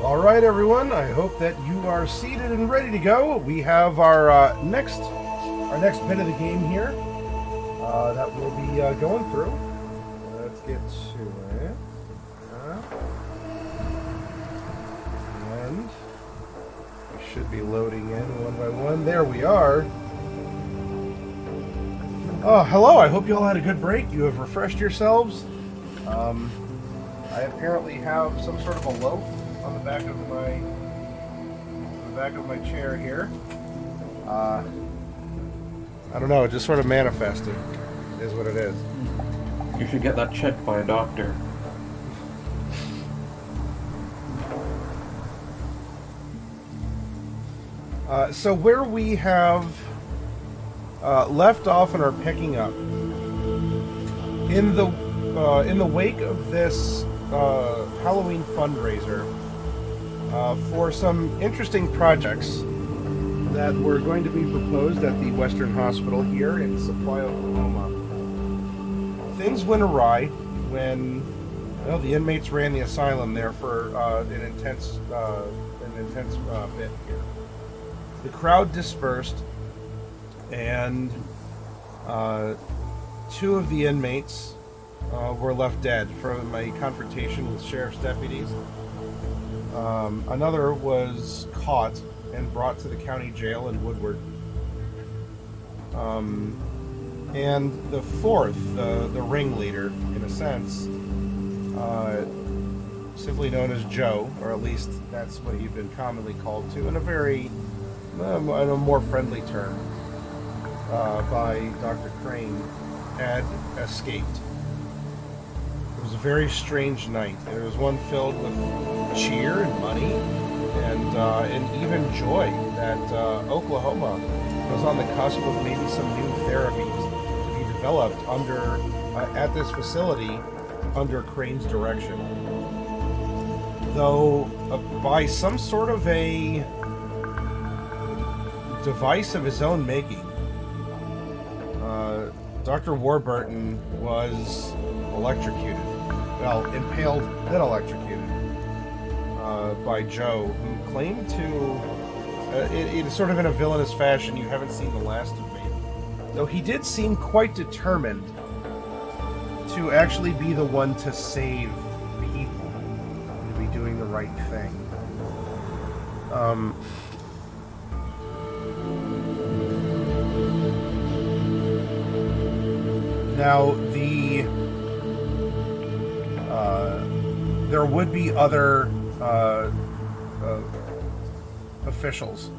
All right, everyone. I hope that you are seated and ready to go. We have our next bit of the game here that we'll be going through. Let's get to it. And we should be loading in one by one. There we are. Oh, hello. I hope you all had a good break. You have refreshed yourselves. I apparently have some sort of a loaf on the back of my chair here. I don't know, it just sort of manifested, is what it is. You should get that checked by a doctor. So where we have left off and are picking up in the wake of this Halloween fundraiser for some interesting projects that were going to be proposed at the Western Hospital here in Supply, Oklahoma. Things went awry when the inmates ran the asylum there for an intense bit here. The crowd dispersed, and two of the inmates were left dead from a confrontation with sheriff's deputies. Another was caught and brought to the county jail in Woodward. And the fourth, the ringleader, in a sense, simply known as Joe, or at least that's what he'd been commonly called to, in a very, in a more friendly term, by Dr. Crane, had escaped. It was a very strange night. It was one filled with cheer and money and even joy that Oklahoma was on the cusp of maybe some new therapies to be developed at this facility under Crane's direction. Though by some sort of a device of his own making, Dr. Warburton was electrocuted. Well, impaled, then electrocuted by Joe, who claimed to, it sort of in a villainous fashion, you haven't seen the last of me. Though he did seem quite determined to actually be the one to save people, and to be doing the right thing. Now, there would be other officials,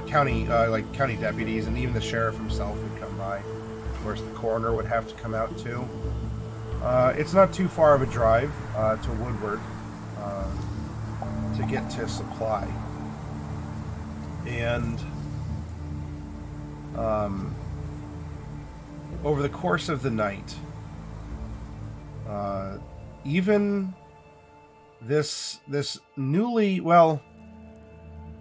county deputies, and even the sheriff himself would come by. Of course, the coroner would have to come out too. It's not too far of a drive to Woodward to get to Supply, and over the course of the night, even this newly,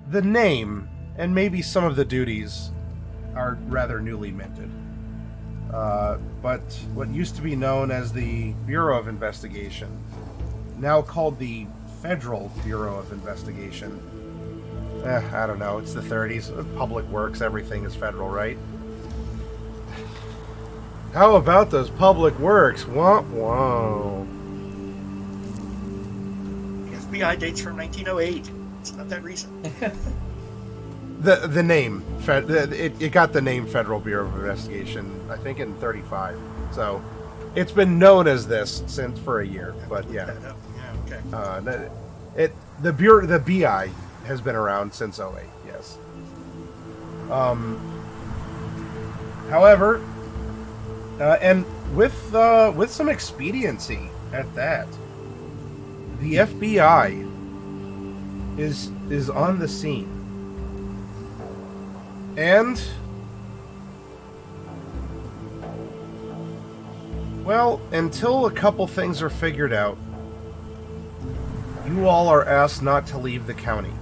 the name and maybe some of the duties are rather newly minted. But what used to be known as the Bureau of Investigation, now called the Federal Bureau of Investigation. I don't know, it's the 30s, public works, everything is federal, right? How about those public works? Wah, wah. The FBI dates from 1908. It's not that recent. The name, it got the name Federal Bureau of Investigation, I think, in 35. So it's been known as this since for a year. But yeah, okay. The BI has been around since '08. Yes. However. And with some expediency at that, the FBI is on the scene, and until a couple things are figured out, you all are asked not to leave the county.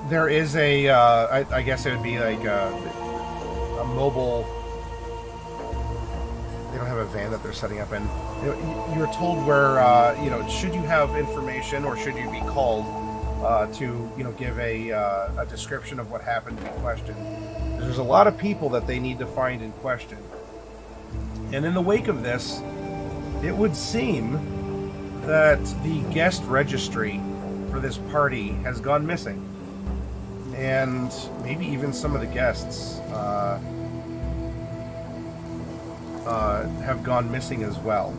there is a, I guess it would be like a mobile. They don't have a van that they're setting up in. You're told where, should you have information or should you be called to, give a description of what happened in question. There's a lot of people that they need to find in question. And in the wake of this, it would seem that the guest registry for this party has gone missing. And maybe even some of the guests have gone missing as well.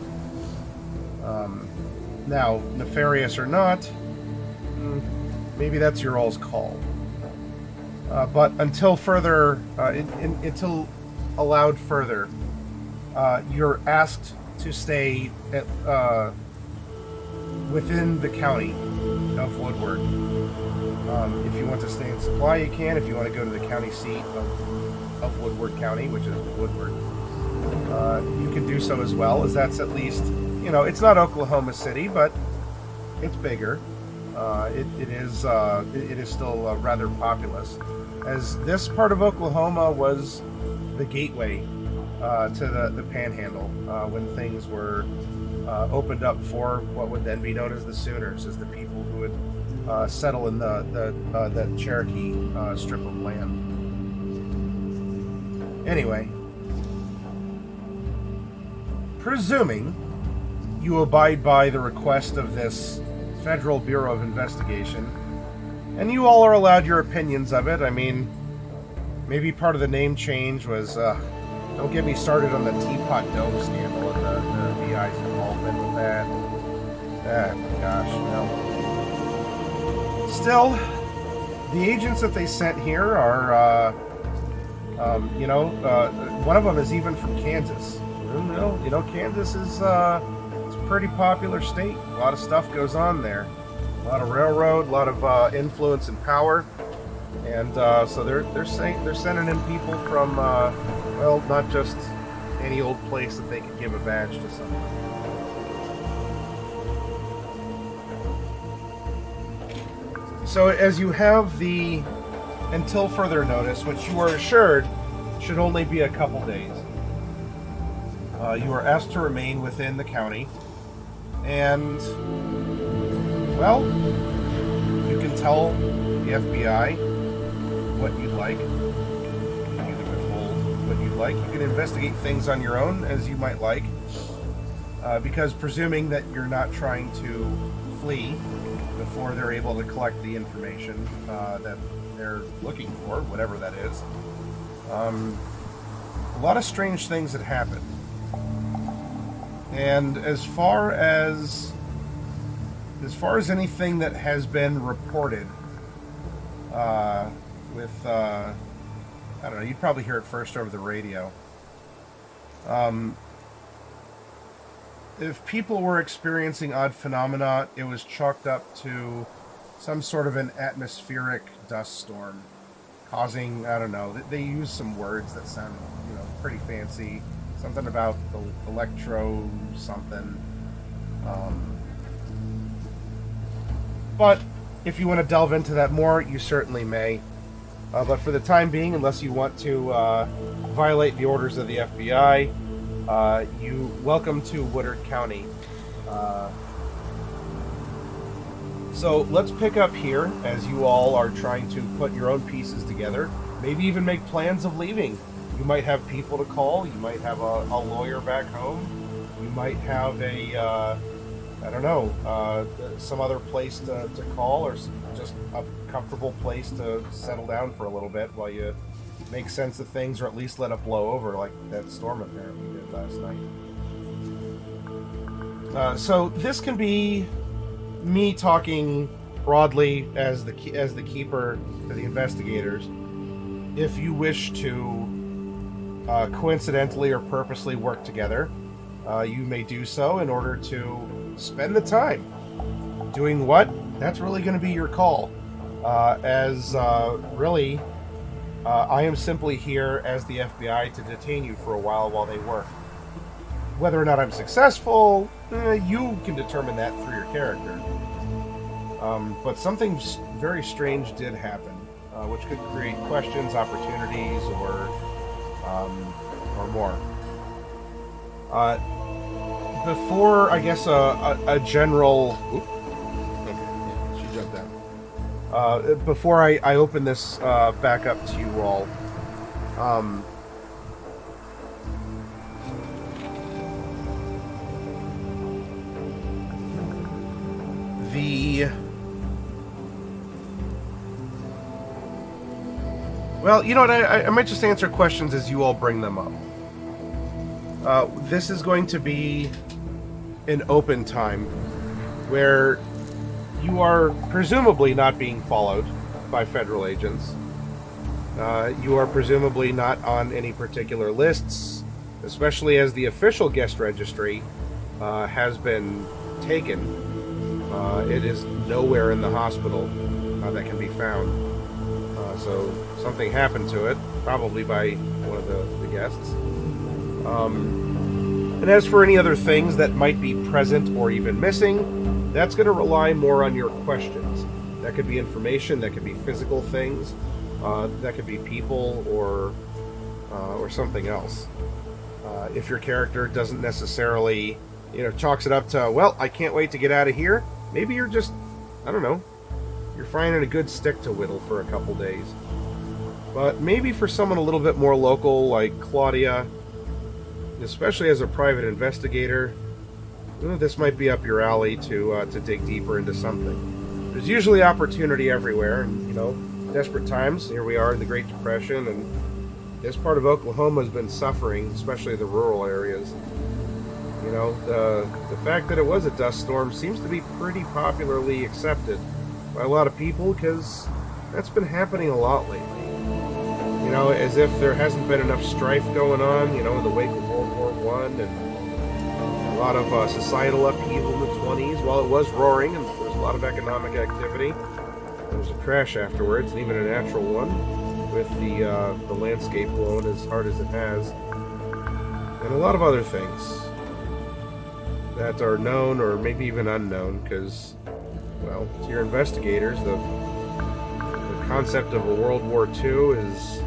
Now, nefarious or not, maybe that's your all's call. But until further, until allowed further, you're asked to stay at, within the county of Woodward. If you want to stay in Supply, you can. If you want to go to the county seat of Woodward County, which is Woodward, you can do so as well, as that's at least, it's not Oklahoma City, but it's bigger. It is still rather populous, as this part of Oklahoma was the gateway to the panhandle when things were opened up for what would then be known as the Sooners, as the people who would settle in the Cherokee strip of land. Anyway, presuming you abide by the request of this Federal Bureau of Investigation, and you all are allowed your opinions of it. I mean, maybe part of the name change was, don't get me started on the Teapot Dome scandal and the VI's involvement with that. Gosh, no. Still, the agents that they sent here are, one of them is even from Kansas. Kansas is it's a pretty popular state. A lot of stuff goes on there. A lot of railroad, a lot of influence and power, and so they're sending in people from not just any old place that they could give a badge to someone. So as you have the until further notice, which you are assured should only be a couple days, you are asked to remain within the county, and, well, you can tell the FBI what you'd like. You can either withhold what you'd like. You can investigate things on your own, as you might like, because presuming that you're not trying to flee before they're able to collect the information that they're looking for, whatever that is. A lot of strange things had happened. And as far as anything that has been reported, with I don't know, you'd probably hear it first over the radio. If people were experiencing odd phenomena, it was chalked up to some sort of an atmospheric dust storm, causing, I don't know, they use some words that sound, pretty fancy. Something about the electro something. But if you want to delve into that more, you certainly may. But for the time being, unless you want to violate the orders of the FBI, you welcome to Woodward County. So let's pick up here as you all are trying to put your own pieces together. Maybe even make plans of leaving. You might have people to call. You might have a lawyer back home. You might have some other place to call, or just a comfortable place to settle down for a little bit while you make sense of things, or at least let it blow over like that storm apparently did last night. So this can be me talking broadly as the keeper to the investigators. If you wish to coincidentally or purposely work together, you may do so in order to spend the time. Doing what? That's really going to be your call. Really, I am simply here as the FBI to detain you for a while they work. Whether or not I'm successful, you can determine that through your character. But something very strange did happen. which could create questions, opportunities, or more. Before, I guess, a general... Oops. Okay, yeah, she jumped down. Before I open this back up to you all, well, you know what, I might just answer questions as you all bring them up. This is going to be an open time where you are presumably not being followed by federal agents. You are presumably not on any particular lists, especially as the official guest registry has been taken. It is nowhere in the hospital that can be found. So something happened to it, probably by one of the guests. And as for any other things that might be present or even missing, that's going to rely more on your questions. That could be information, that could be physical things, that could be people, or something else. If your character doesn't necessarily, chalks it up to, well, I can't wait to get out of here, maybe you're just, I don't know, you're finding a good stick to whittle for a couple days. But maybe for someone a little bit more local, like Claudia, especially as a private investigator, this might be up your alley to dig deeper into something. There's usually opportunity everywhere, and desperate times. Here we are in the Great Depression, and this part of Oklahoma has been suffering, especially the rural areas. The fact that it was a dust storm seems to be pretty popularly accepted by a lot of people, because that's been happening a lot lately. As if there hasn't been enough strife going on, in the wake of World War I, and a lot of societal upheaval in the 20s. While it was roaring, and there was a lot of economic activity, there was a crash afterwards, and even a natural one, with the landscape blown as hard as it has, and a lot of other things that are known or maybe even unknown, because, well, to your investigators, the concept of a World War II is,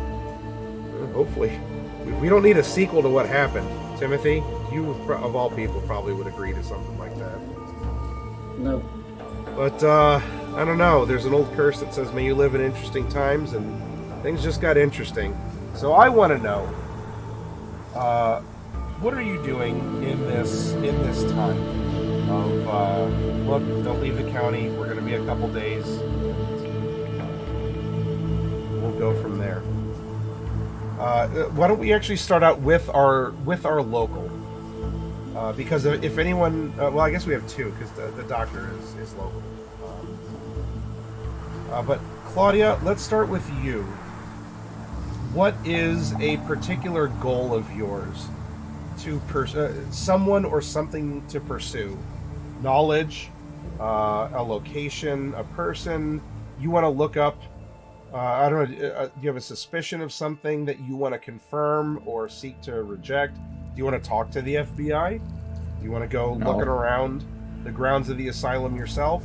hopefully, we don't need a sequel to what happened. Timothy, you of all people probably would agree to something like that. No. But, I don't know, there's an old curse that says, may you live in interesting times, and things just got interesting. So I want to know, what are you doing in this time of, look, don't leave the county, we're going to be a couple days, we'll go from there. Why don't we actually start out with our local? Because if anyone, well, I guess we have two, because the doctor is local. But Claudia, let's start with you. What is a particular goal of yours to someone or something to pursue? Knowledge, a location, a person you want to look up. I don't know, do you have a suspicion of something that you want to confirm or seek to reject? Do you want to talk to the FBI? Do you want to go looking around the grounds of the asylum yourself?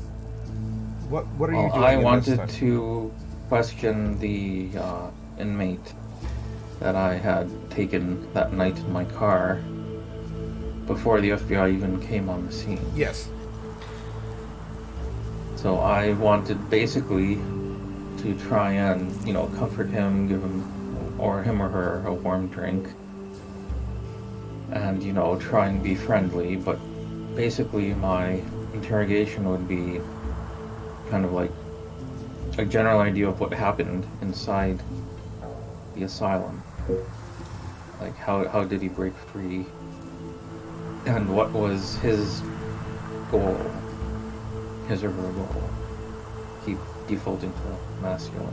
What are you doing? I wanted to question the inmate that I had taken that night in my car before the FBI even came on the scene. Yes. So I wanted basically to try and, comfort him, give him or her a warm drink, and, try and be friendly, but basically my interrogation would be kind of like a general idea of what happened inside the asylum. Like, how did he break free? And what was his goal? His or her goal? Keep defaulting to masculine.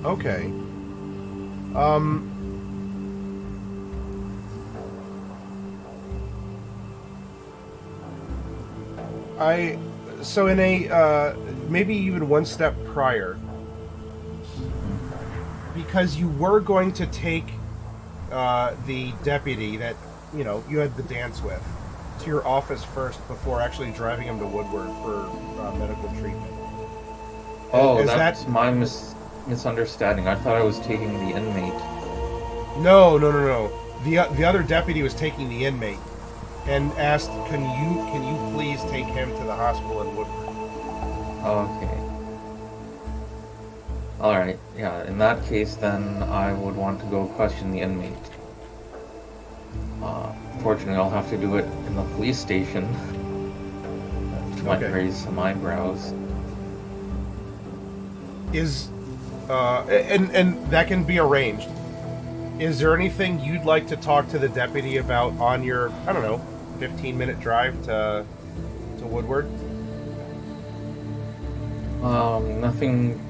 Okay. So in a, maybe even one step prior, because you were going to take the deputy that, you had the dance with to your office first before actually driving him to Woodward for medical treatment. Oh, Is that's that... my misunderstanding. I thought I was taking the inmate. No. The other deputy was taking the inmate and asked, "Can you please take him to the hospital in Woodford?" Okay. Alright, yeah, in that case then I would want to go question the inmate. Fortunately I'll have to do it in the police station. Which might raise some eyebrows. And that can be arranged. Is there anything you'd like to talk to the deputy about on your, I don't know, 15-minute drive to Woodward? Nothing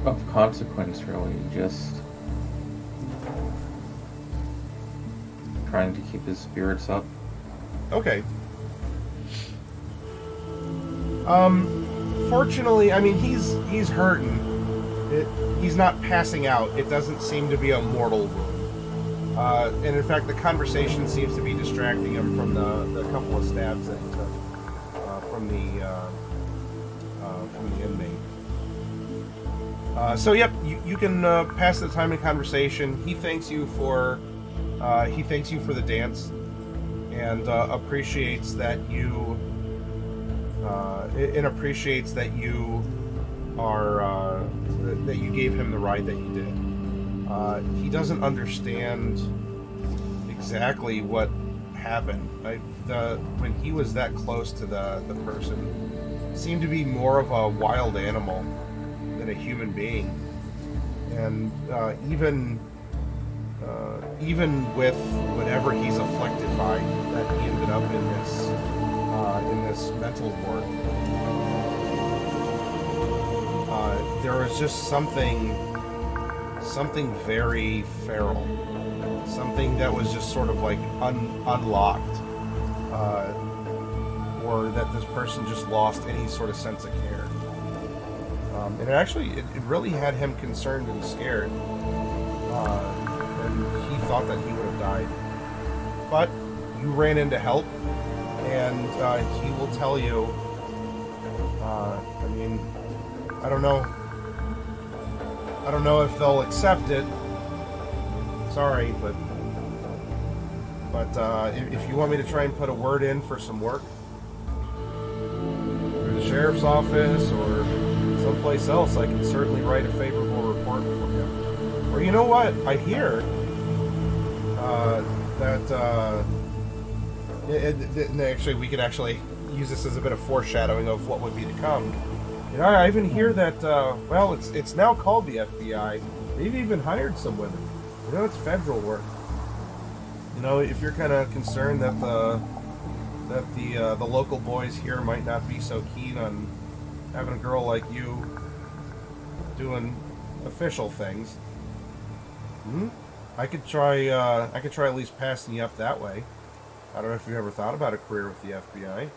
of consequence really, just trying to keep his spirits up. Okay. Fortunately, I mean, he's hurting. He's not passing out. It doesn't seem to be a mortal wound. And in fact, the conversation seems to be distracting him from the couple of stabs that he took from the inmate. So yep, you can pass the time in conversation. He thanks you for the dance, and appreciates that you that you gave him the ride that you did. He doesn't understand exactly what happened. When he was that close to the person, seemed to be more of a wild animal than a human being, and even with whatever he's afflicted by, that he ended up in this mental ward. There was just something very feral, something that was just sort of like unlocked, or that this person just lost any sort of sense of care. And it really had him concerned and scared. And he thought that he would have died. But you ran in to help, and he will tell you, I mean, I don't know if they'll accept it. Sorry, but if you want me to try and put a word in for some work through the sheriff's office or someplace else, I can certainly write a favorable report for him. Or you know what? I hear actually we could actually use this as a bit of foreshadowing of what would be to come. You know, I even hear that well, it's now called the FBI. They've even hired some women. You know, it's federal work. You know, if you're kind of concerned that the local boys here might not be so keen on having a girl like you doing official things, I could try at least passing you up that way. I don't know if you ever thought about a career with the FBI.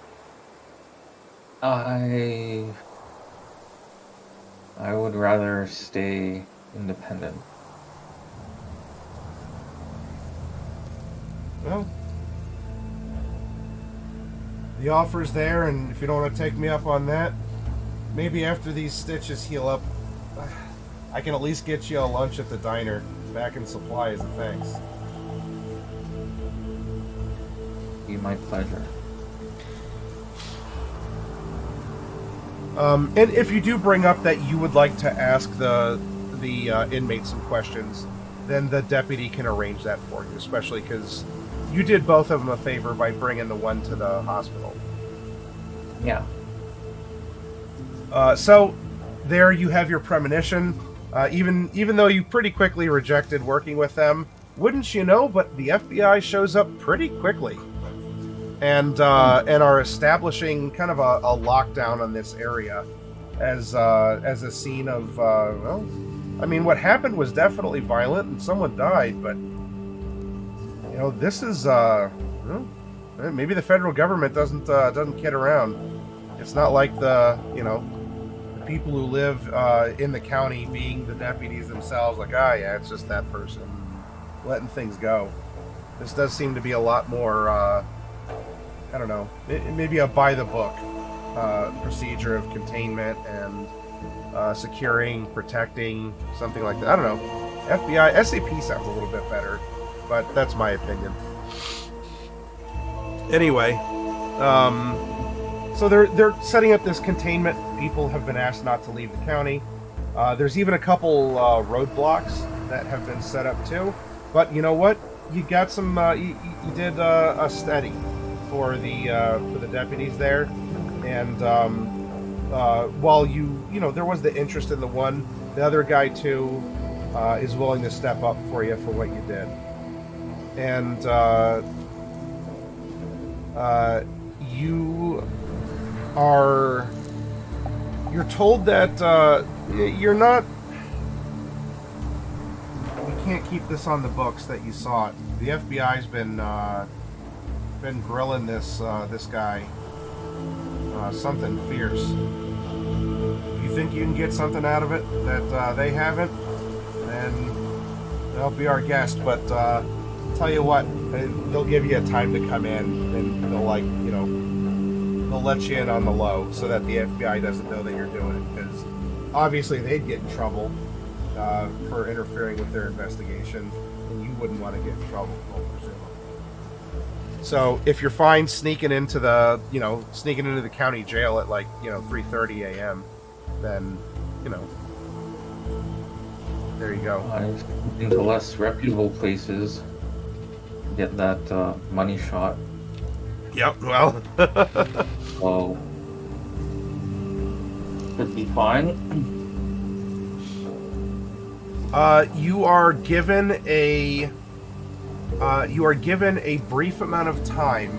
I would rather stay independent. Well, the offer's there, and if you don't want to take me up on that, maybe after these stitches heal up, I can at least get you a lunch at the diner, back in supply as a thanks. Be my pleasure. And if you do bring up that you would like to ask the inmate some questions, then the deputy can arrange that for you, especially because you did both of them a favor by bringing the one to the hospital. Yeah. So there you have your premonition. Even though you pretty quickly rejected working with them, wouldn't you know, but the FBI shows up pretty quickly. And are establishing kind of a lockdown on this area as a scene of well, I mean, what happened was definitely violent and someone died, but you know, this is well, maybe the federal government doesn't kid around. It's not like the people who live in the county being the deputies themselves, like, yeah, it's just that person, letting things go. This does seem to be a lot more I don't know, maybe a by-the-book procedure of containment and securing, protecting, something like that. I don't know. FBI, SAP sounds a little bit better, but that's my opinion. Anyway, so they're setting up this containment. People have been asked not to leave the county. There's even a couple roadblocks that have been set up too. But you know what? You got some. You did a study for the deputies there, and while you know there was the interest in the one, the other guy too is willing to step up for you for what you did, and you're told that you're not. We can't keep this on the books that you saw it. The FBI's been grilling this guy. Something fierce. If you think you can get something out of it that they haven't, then they'll be our guest. But tell you what, they'll give you a time to come in, and they'll they'll let you in on the low so that the FBI doesn't know that you're doing it, because obviously they'd get in trouble for interfering with their investigation, and you wouldn't want to get in trouble, presumably. So if you're fine sneaking into the county jail at 3:30 a.m., then there you go. Into less reputable places, get that money shot. Yep. Well. So could be fine. You are given a brief amount of time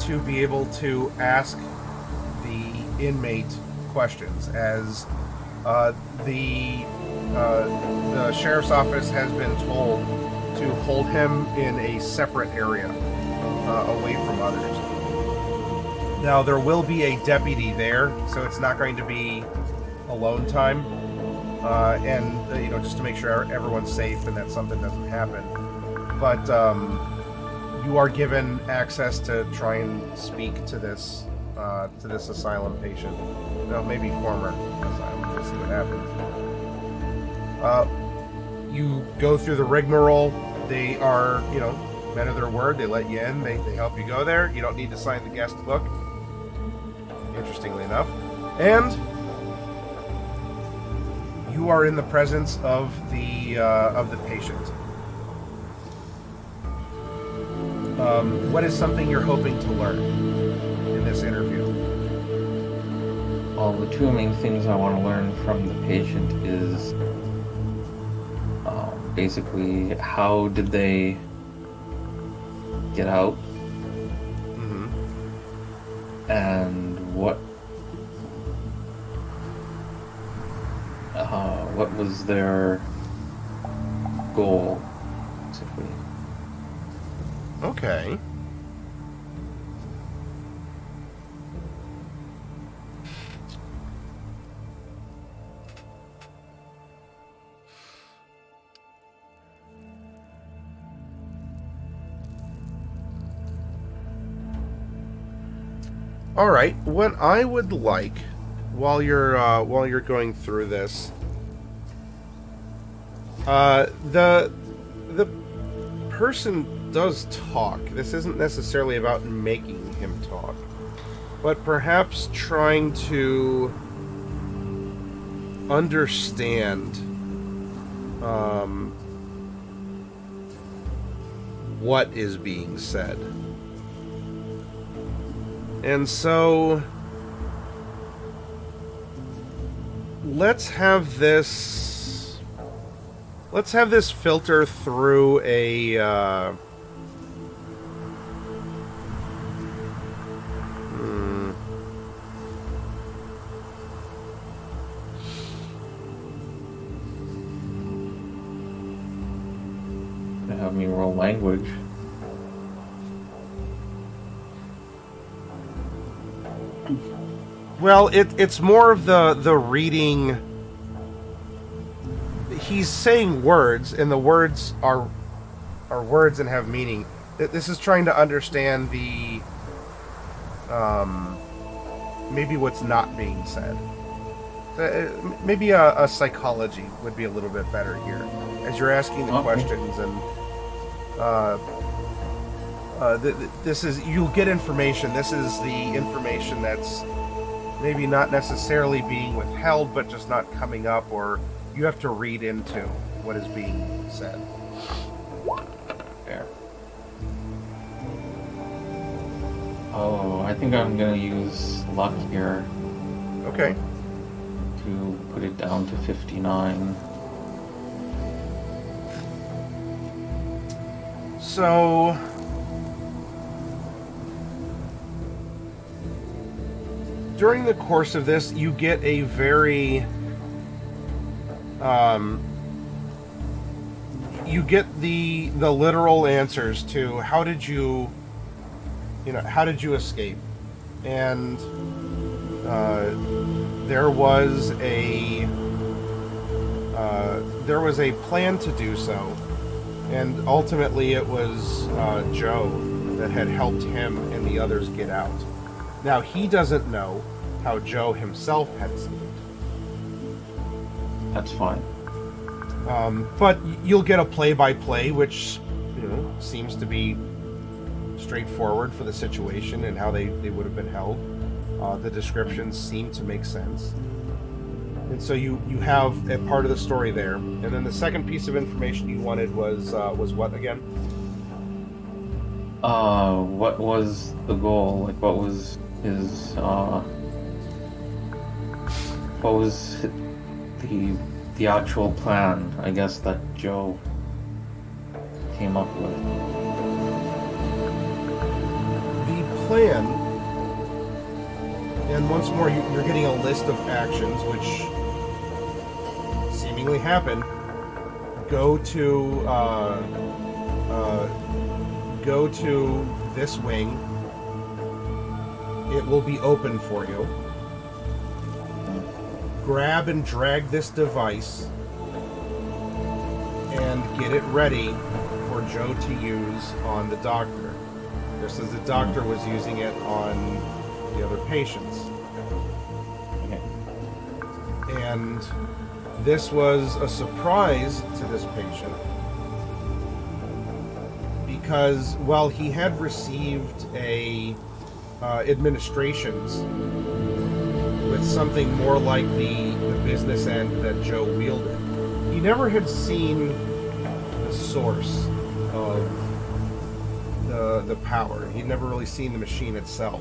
to be able to ask the inmate questions, as the sheriff's office has been told to hold him in a separate area away from others. Now there will be a deputy there, so it's not going to be alone time. And just to make sure everyone's safe and that something doesn't happen. But you are given access to try and speak to this asylum patient. No, maybe former asylum. We'll see what happens. You go through the rigmarole. They are, men of their word. They let you in. They help you go there. You don't need to sign the guest book. Interestingly enough, and you are in the presence of the patient. What is something you're hoping to learn in this interview? Well, the two main things I want to learn from the patient is basically how did they get out, and what was their goal, basically. Okay. All right. What I would like, while you're going through this, the person does talk. This isn't necessarily about making him talk, but perhaps trying to understand what is being said. And so let's have this filter through a Have me roll language. Well, it's more of the reading. He's saying words, and the words are words and have meaning. This is trying to understand the maybe what's not being said. maybe a psychology would be a little bit better here, as you're asking the questions, and this is, you'll get information. This is the information that's maybe not necessarily being withheld, but just not coming up, or you have to read into what is being said. Fair. Oh, I think I'm gonna use luck here. Okay. To put it down to 59. So during the course of this, you get a very you get the literal answers to how did you escape, and there was a plan to do so, and ultimately it was Joe that had helped him and the others get out. Now, he doesn't know how Joe himself had escaped. That's fine. But you'll get a play-by-play, which seems to be straightforward for the situation and how they would have been held. The descriptions seem to make sense. And so you have a part of the story there. And then the second piece of information you wanted was what again? What was the goal? Like, what was his, what was the actual plan, I guess, that Joe came up with? The plan, and once more you're getting a list of actions which seemingly happen. Go to this wing. It will be open for you. Grab and drag this device and get it ready for Joe to use on the doctor, just as the doctor was using it on the other patients. And this was a surprise to this patient, because while he had received administrations with something more like the business end that Joe wielded, he never had seen the source of the power. He'd never really seen the machine itself.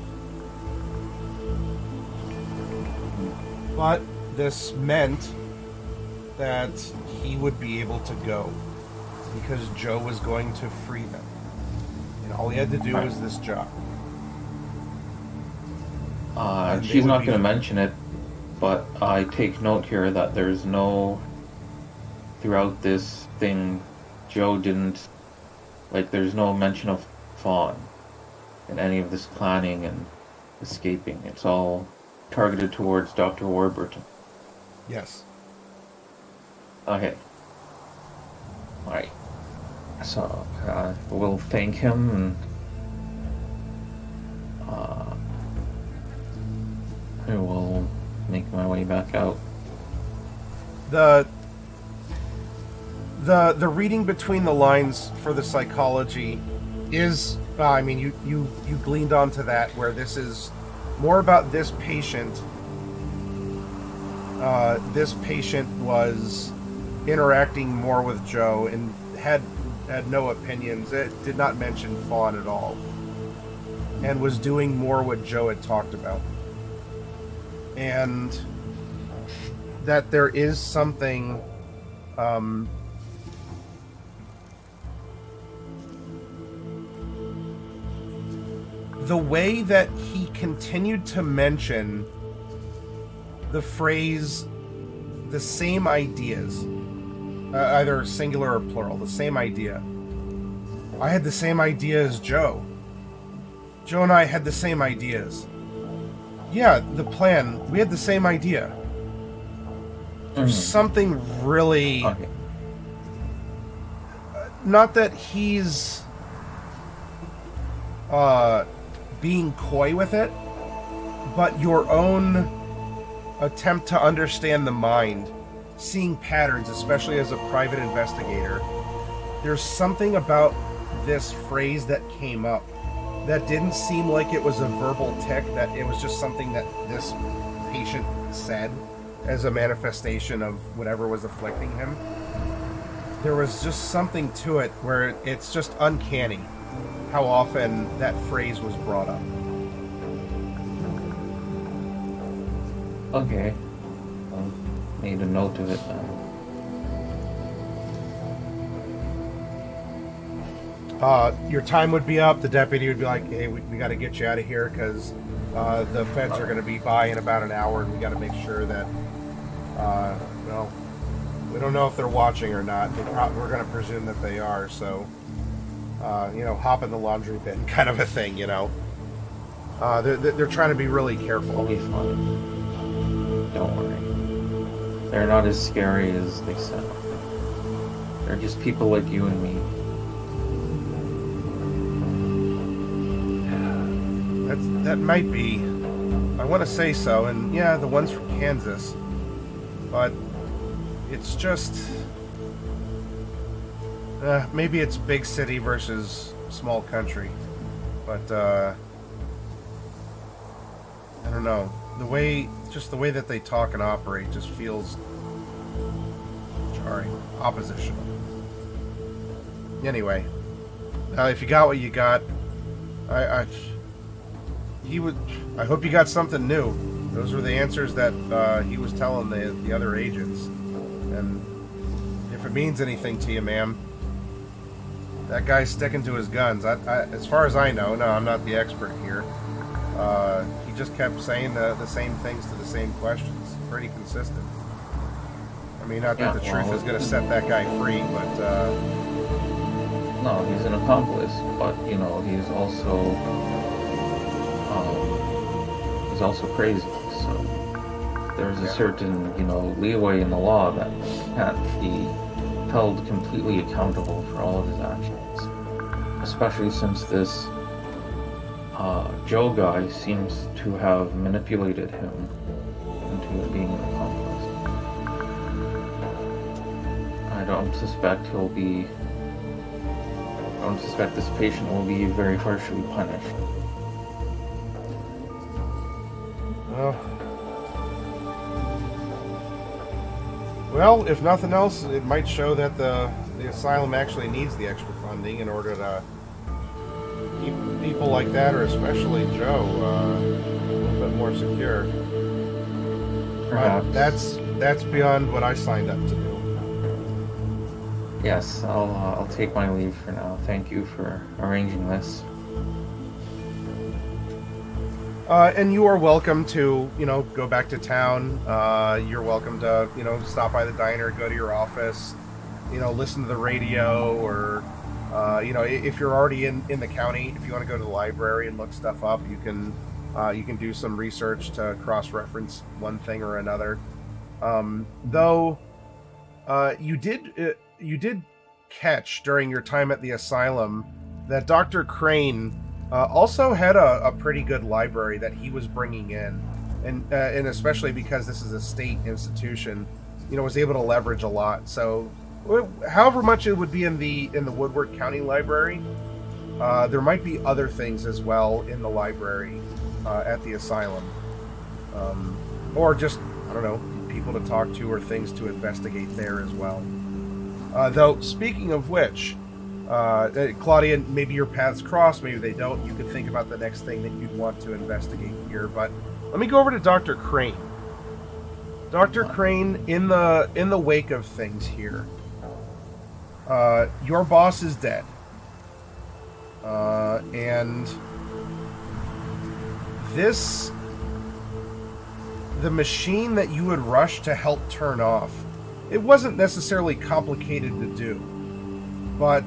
But this meant that he would be able to go, because Joe was going to free them. And all he had to do was this job. She's not going to mention it, but I take note here that there's no, throughout this thing, Joe didn't, like, there's no mention of Fawn in any of this planning and escaping. It's all targeted towards Dr. Warburton. Yes. Okay. Alright. So, we'll thank him, and I will make my way back out. The reading between the lines for the psychology is, I mean, you gleaned onto that, where this is more about this patient. This patient was interacting more with Joe and had no opinions. It did not mention Fawn at all, and was doing more what Joe had talked about. And that there is something the way that he continued to mention the phrase, the same ideas, either singular or plural, the same idea. I had the same idea as Joe. Joe and I had the same ideas. Yeah, the plan, we had the same idea. There's something really... Okay. Not that he's being coy with it, but your own attempt to understand the mind, seeing patterns, especially as a private investigator, there's something about this phrase that came up that didn't seem like it was a verbal tick, that it was just something that this patient said as a manifestation of whatever was afflicting him. There was just something to it where it's just uncanny how often that phrase was brought up. Okay. Made a note of it then. Your time would be up. The deputy would be like, hey, we got to get you out of here because the feds are going to be by in about an hour, and we got to make sure that, well, we don't know if they're watching or not. We're going to presume that they are, so, you know, hop in the laundry bin kind of a thing, you know. They're trying to be really careful. It'll be fun. Don't worry. They're not as scary as they sound. They're just people like you and me. That might be. I want to say so, and yeah, the one's from Kansas. But it's just... maybe it's big city versus small country. But, I don't know. The way that they talk and operate just feels jarring. Oppositional. Anyway. If you got what you got, I hope you got something new. Those were the answers that he was telling the other agents. And if it means anything to you, ma'am, that guy's sticking to his guns. As far as I know, no, I'm not the expert here. He just kept saying the same things to the same questions. Pretty consistent. I mean, not that the truth is going to set that guy free, but... No, he's an accomplice, but, you know, he's also crazy, so there's a certain, you know, leeway in the law that can't be held completely accountable for all of his actions, especially since this Joe guy seems to have manipulated him into being an accomplice. I don't suspect this patient will be very harshly punished. Well, if nothing else, it might show that the asylum actually needs the extra funding in order to keep people like that, or especially Joe, a little bit more secure. Perhaps. That's beyond what I signed up to do. Yes, I'll take my leave for now. Thank you for arranging this. And you are welcome to, you know, go back to town. You're welcome to, you know, stop by the diner, go to your office, you know, listen to the radio, or, you know, if you're already in the county, if you want to go to the library and look stuff up, you can do some research to cross-reference one thing or another. Though, you did catch during your time at the asylum that Dr. Crane also had a pretty good library that he was bringing in, and especially because this is a state institution, you know, was able to leverage a lot. So, however much it would be in the Woodward County Library, there might be other things as well in the library at the asylum, or just, I don't know, people to talk to or things to investigate there as well. Though, speaking of which, Claudia, maybe your paths cross, maybe they don't. You could think about the next thing that you'd want to investigate here. But let me go over to Dr. Crane. Dr. Crane, in the wake of things here, your boss is dead, and the machine that you would rush to help turn off, it wasn't necessarily complicated to do, but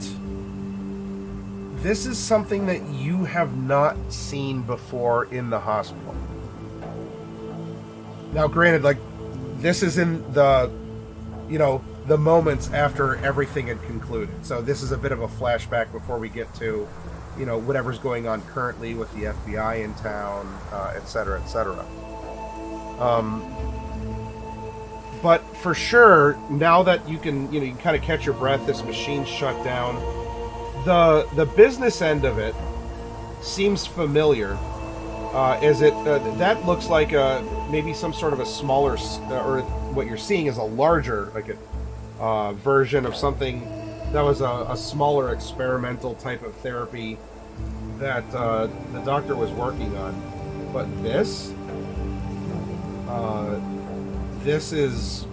this is something that you have not seen before in the hospital. Now, granted, like, this is in the, you know, the moments after everything had concluded. So this is a bit of a flashback before we get to, you know, whatever's going on currently with the FBI in town, et cetera, et cetera. But for sure, now that you can, you kind of catch your breath, this machine's shut down. The business end of it seems familiar. That looks like maybe some sort of a smaller, or what you're seeing is a larger, like a version of something that was a smaller experimental type of therapy that the doctor was working on. But this is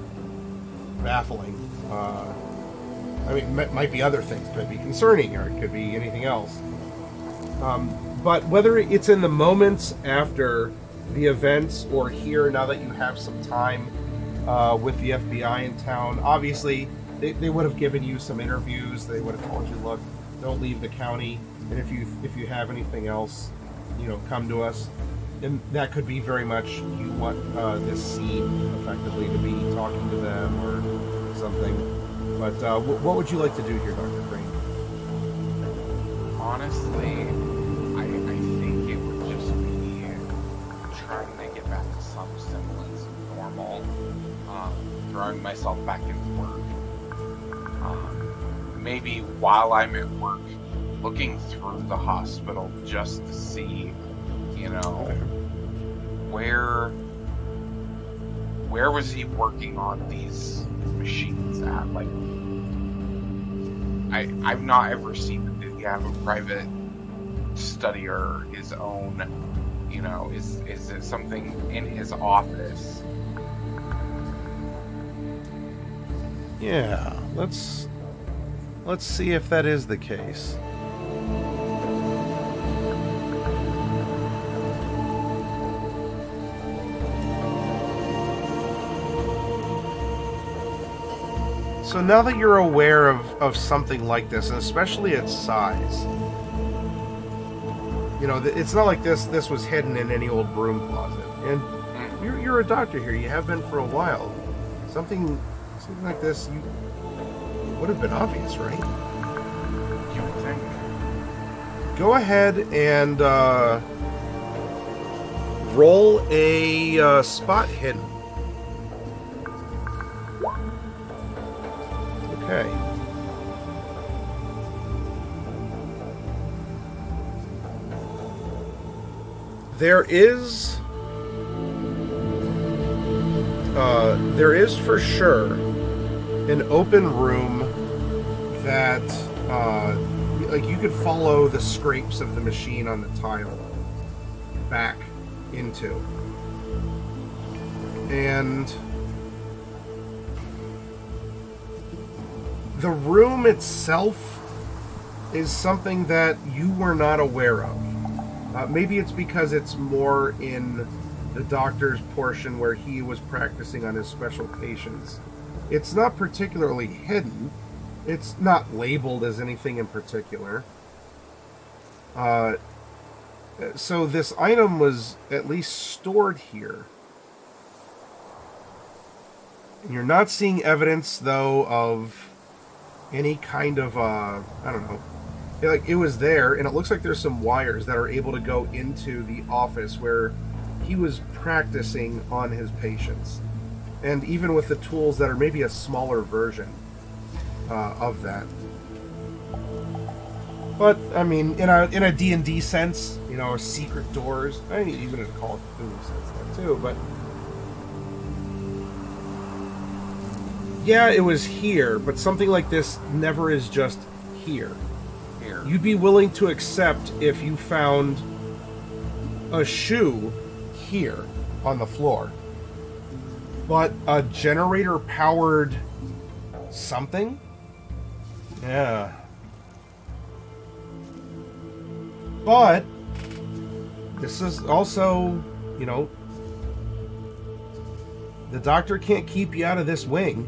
baffling. I mean, it might be other things. It could be concerning, or it could be anything else. But whether it's in the moments after the events or here, now that you have some time with the FBI in town, obviously they would have given you some interviews. They would have told you, look, don't leave the county, and if you have anything else, come to us. And that could be very much you want this scene effectively to be talking to them or something. But what would you like to do here, Dr. Crane? Honestly, I think it would just be trying to get back to some semblance of normal, throwing myself back into work. Maybe while I'm at work, looking through the hospital just to see, where was he working on these machines at? Like, I've not ever seen him. Did he have a private study or his own, is it something in his office? Yeah, let's see if that is the case. So now that you're aware of something like this, and especially its size, it's not like this was hidden in any old broom closet. And you're a doctor here. You have been for a while. Something like this, you would have been obvious, right? You would think. Go ahead and roll a spot hidden. Okay. There is for sure an open room that, like, you could follow the scrapes of the machine on the tile back into. And the room itself is something that you were not aware of. Maybe it's because it's more in the doctor's portion where he was practicing on his special patients. It's not particularly hidden. It's not labeled as anything in particular. So this item was at least stored here. And you're not seeing evidence, though, of any kind of, I don't know. Like, it was there, and it looks like there's some wires that are able to go into the office where he was practicing on his patients. And even with the tools that are maybe a smaller version of that. But, I mean, in a D&D sense, secret doors, I mean, even in a Call of Cthulhu sense there too, but yeah, it was here, but something like this never is just here. You'd be willing to accept if you found a shoe here on the floor. But a generator-powered something? Yeah. But this is also, the doctor can't keep you out of this wing.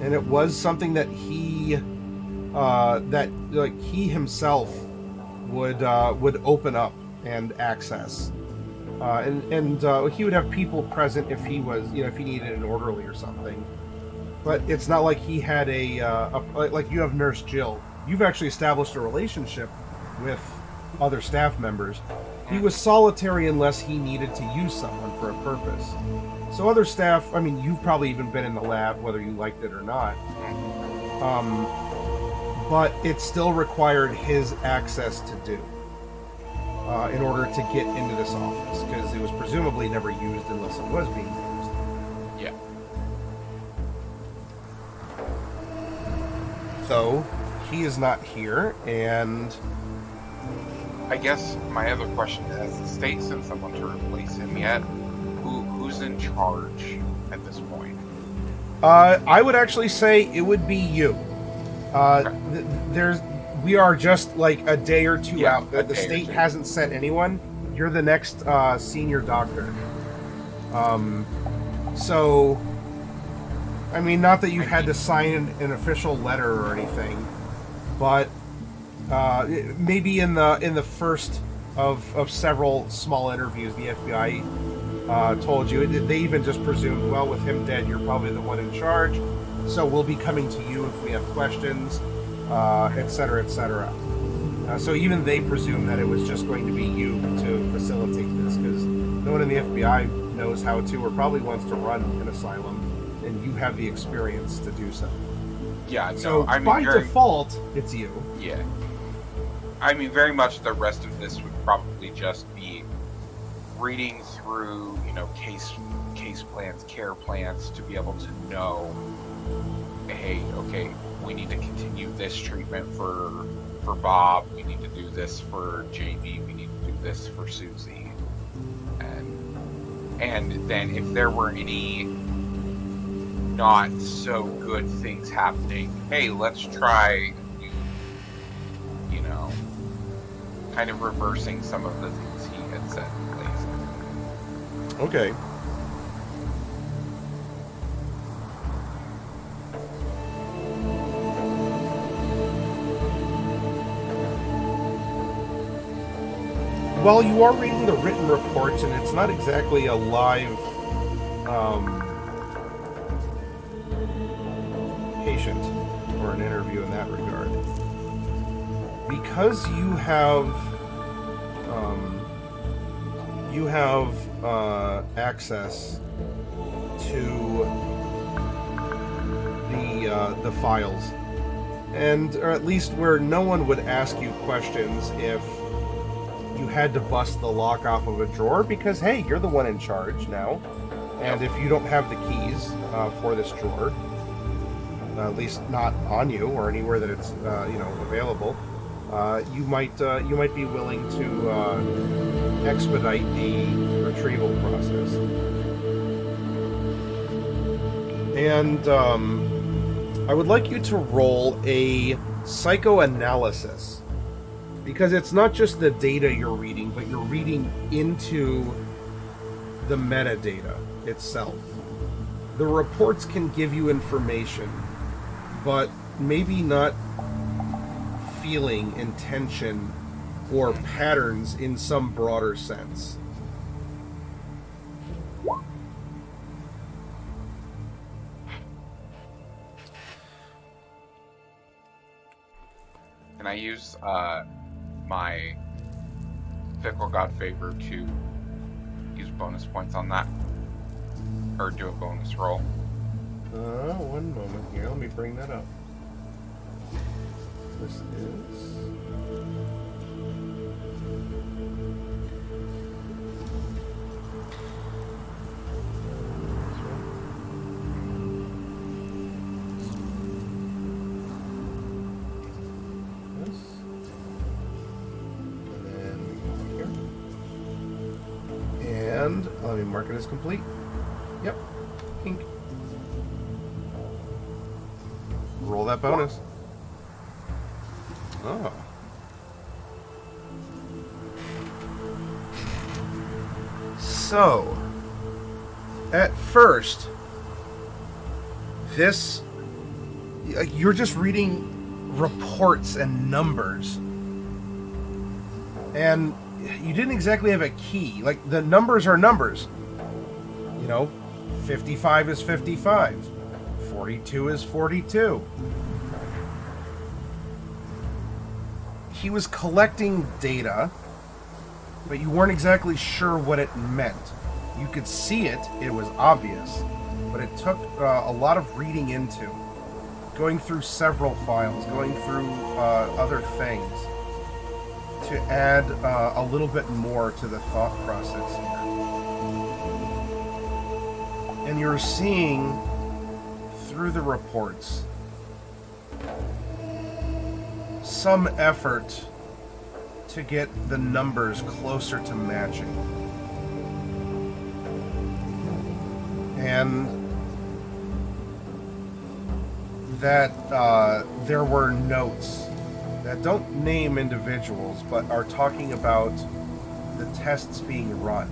And it was something that he he himself would open up and access, and he would have people present if he was, if he needed an orderly or something. But it's not like he had like you have Nurse Jill. You've actually established a relationship with other staff members. He was solitary unless he needed to use someone for a purpose. So other staff, I mean, you've probably even been in the lab, whether you liked it or not. But it still required his access to do in order to get into this office, because it was presumably never used unless it was being used. Yeah. So he is not here, and I guess my other question is, has the state sent someone to replace him yet? Who's in charge at this point? I would actually say it would be you. We are just like a day or two out. The state hasn't sent anyone. You're the next senior doctor. So, I mean, not that you've had to sign an official letter or anything, but maybe in the first of several small interviews, the FBI told you. They even just presumed, well, with him dead, you're probably the one in charge. So we'll be coming to you if we have questions, etc., etc. So even they presume that it was just going to be you to facilitate this, because no one in the FBI knows how to, or probably wants to run an asylum, and you have the experience to do so. Yeah, no, so I mean, by default, it's you. Yeah. I mean, very much the rest of this would probably just be reading through, case plans, care plans, to be able to know, hey, okay, we need to continue this treatment for Bob, we need to do this for Jamie, we need to do this for Susie. And then if there were any not so good things happening, hey, let's try, kind of reversing some of the things he had set in place. Okay. Well, you are reading the written reports, and it's not exactly a live patient or an interview in that regard. Because you have access to the files, and or at least where no one would ask you questions if you had to bust the lock off of a drawer, because hey, you're the one in charge now, and if you don't have the keys for this drawer, at least not on you or anywhere that it's available, you might be willing to expedite the retrieval process. And I would like you to roll a psychoanalysis, because it's not just the data you're reading, but you're reading into the metadata itself. The reports can give you information, but maybe not feeling, intention, or patterns in some broader sense. Can I use my Fickle God favor to use bonus points on that? Or do a bonus roll? One moment here. Let me bring that up. This is... And let me mark it as complete. Yep. Ink. Roll that bonus. Oh. So, at first, this... You're just reading reports and numbers. And you didn't exactly have a key. Like, the numbers are numbers. 55 is 55. 42 is 42. He was collecting data but you weren't exactly sure what it meant. You could see it, it was obvious, but it took a lot of reading into, going through several files, going through other things, to add a little bit more to the thought process here. And you're seeing through the reports some effort to get the numbers closer to matching. And that there were notes that don't name individuals, but are talking about the tests being run.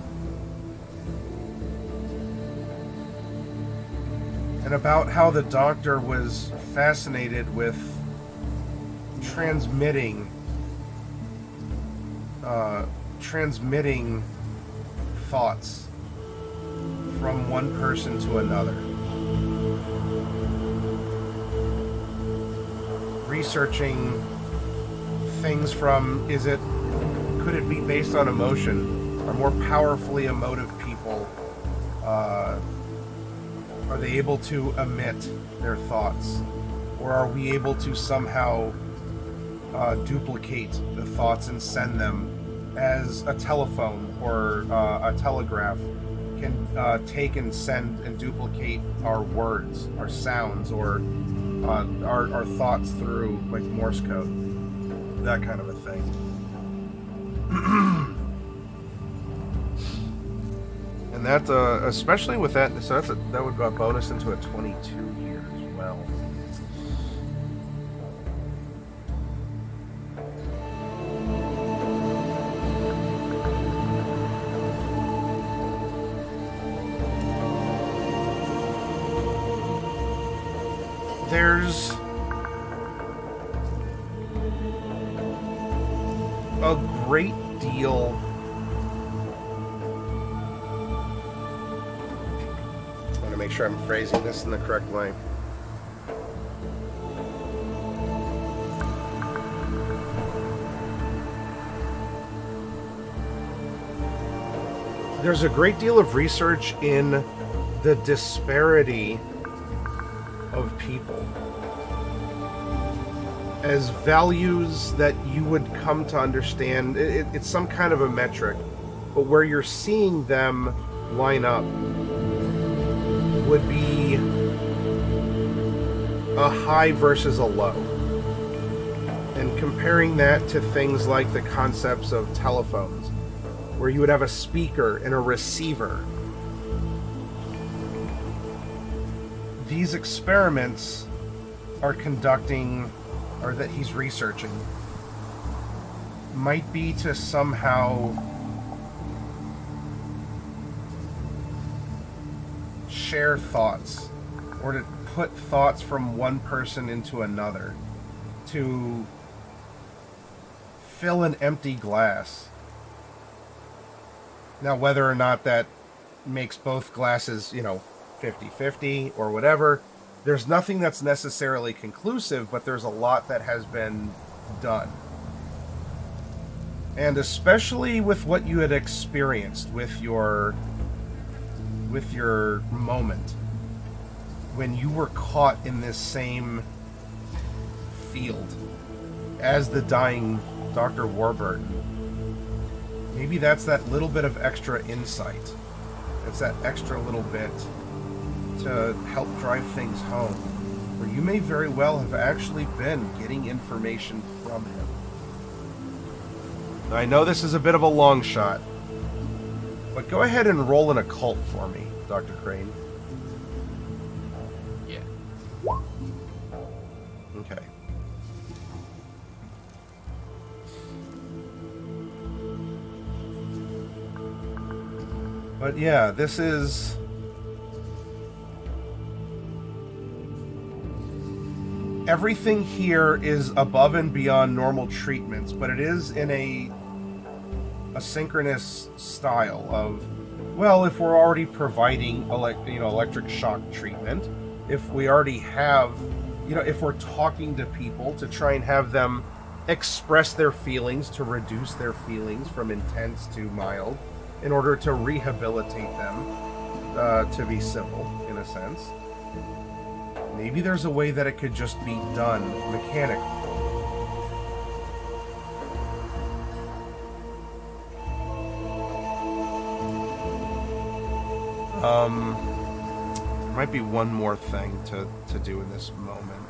And about how the doctor was fascinated with transmitting thoughts from one person to another. Researching things from, could it be based on emotion? Are more powerfully emotive people, are they able to emit their thoughts? Or are we able to somehow duplicate the thoughts and send them as a telephone or a telegraph can take and send and duplicate our words, our sounds, or our thoughts through like Morse code, that kind of a thing. And that, especially with that, so that would bonus into a 22 here as well. There's a great deal I want to make sure I'm phrasing this in the correct way. There's a great deal of research in the disparity of people as values that you would come to understand. It's some kind of a metric, but where you're seeing them line up would be a high versus a low, and comparing that to things like the concepts of telephones, where you would have a speaker and a receiver. These experiments are conducting, or that he's researching, might be to somehow share thoughts, or to put thoughts from one person into another, to fill an empty glass. Now, whether or not that makes both glasses, 50-50 or whatever, there's nothing that's necessarily conclusive, but there's a lot that has been done. And especially with what you had experienced with your moment, when you were caught in this same field as the dying Dr. Warburton. Maybe that's that little bit of extra insight. It's that extra little bit to help drive things home, where you may very well have actually been getting information from him. Now, I know this is a bit of a long shot, but go ahead and roll an occult for me, Dr. Crane. Yeah. Okay. But yeah, this is... everything here is above and beyond normal treatments, but it is in a synchronous style of, well, if we're already providing electric shock treatment, if we already have, if we're talking to people to try and have them express their feelings, to reduce their feelings from intense to mild, in order to rehabilitate them to be civil, in a sense. Maybe there's a way that it could just be done mechanically. There might be one more thing to do in this moment.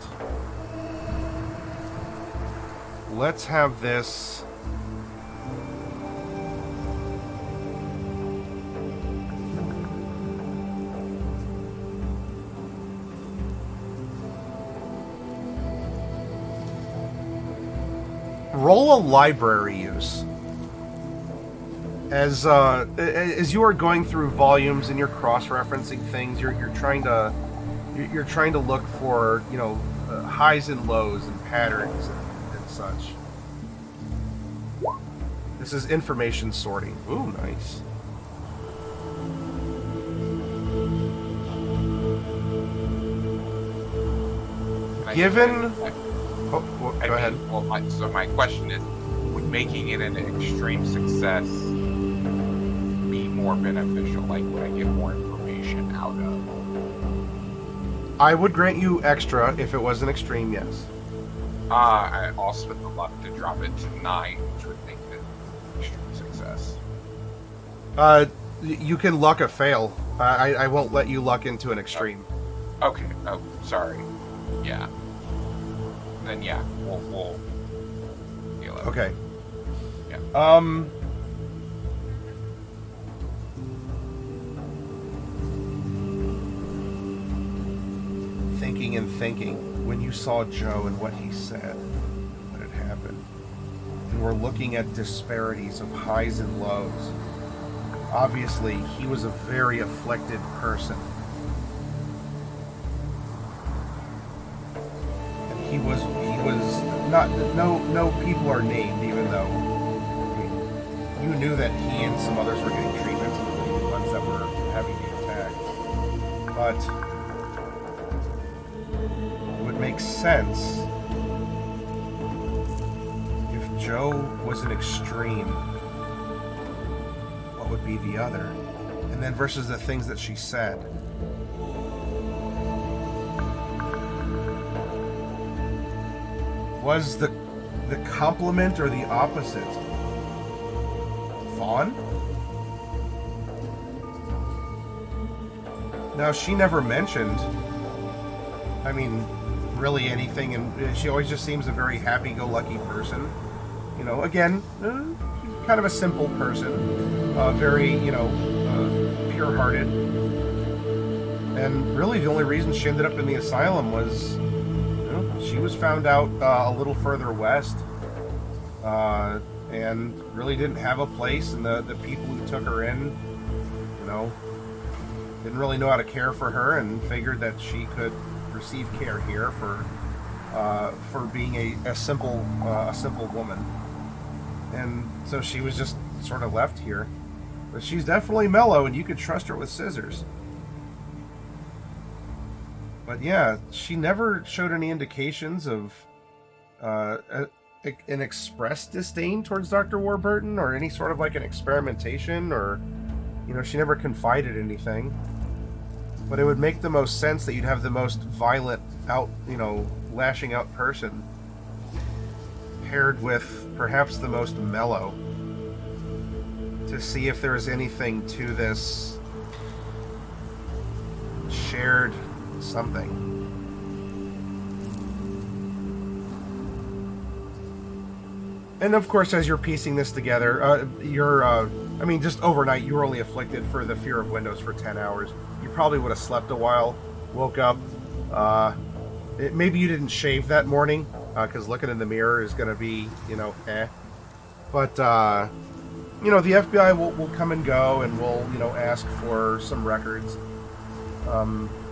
Let's have this... Roll a library use. As you are going through volumes and you're cross-referencing things, you're trying to look for, you know, highs and lows and patterns and such. This is information sorting. Ooh, nice. Given... go ahead. Well, so my question is, would making it an extreme success be more beneficial? Like, would I get more information out of? I would grant you extra if it was an extreme, yes. I also would love to drop it to 9, which would make it an extreme success. You can luck a fail. I won't let you luck into an extreme. Okay. Oh, sorry. Yeah. Then yeah, we'll deal with it. Okay. Yeah. Thinking and thinking, when you saw Joe and what he said, what had happened, and we're looking at disparities of highs and lows. Obviously, he was a very afflicted person. He was not, no people are named, even though, I mean, you knew that he and some others were getting treatment, the ones that were having the attack. But it would make sense if Joe was an extreme, what would be the other? And then versus the things that she said. Was the complement or the opposite? Fawn? Now, she never mentioned, I mean, really anything, and she always just seems a very happy-go-lucky person. You know, again, kind of a simple person. Very, you know, pure-hearted. And really the only reason she ended up in the asylum was... She was found out a little further west, and really didn't have a place, and the people who took her in, you know, didn't really know how to care for her, and figured that she could receive care here for being a simple woman, and so she was just sort of left here. But she's definitely mellow, and you could trust her with scissors. But yeah, she never showed any indications of an expressed disdain towards Dr. Warburton, or any sort of like an experimentation, or, you know, she never confided anything. But it would make the most sense that you'd have the most violent, lashing out person paired with perhaps the most mellow, to see if there's anything to this shared something. And of course, as you're piecing this together, just overnight, you were only afflicted for the fear of windows for 10 hours. You probably would have slept a while, woke up. Maybe you didn't shave that morning, because looking in the mirror is going to be, eh. But, the FBI will come and go, and will, ask for some records.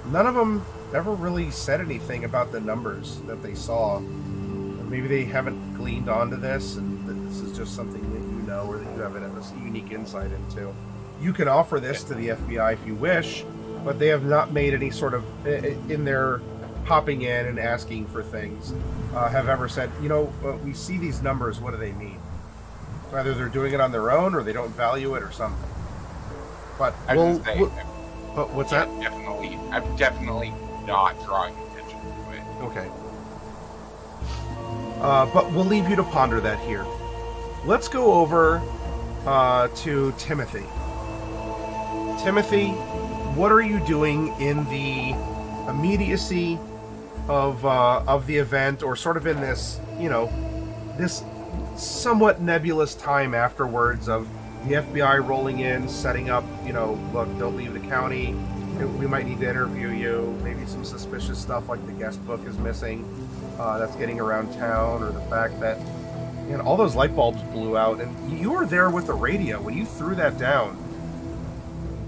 None of them ever really said anything about the numbers that they saw. Maybe they haven't gleaned onto this, and that this is just something that you know, or that you have a unique insight into. You can offer this to the FBI if you wish, but they have not made any sort of, in their popping in and asking for things have ever said, we see these numbers, what do they mean? Either they're doing it on their own or they don't value it or something. But what's that? I'm definitely not drawing attention to it. Okay. But we'll leave you to ponder that here. Let's go over to Timothy. Timothy, what are you doing in the immediacy of the event, or sort of in this, this somewhat nebulous time afterwards of the FBI rolling in, setting up, look, don't leave the county. We might need to interview you. Maybe some suspicious stuff like the guest book is missing that's getting around town, or the fact that all those light bulbs blew out, and you were there with the radio when you threw that down.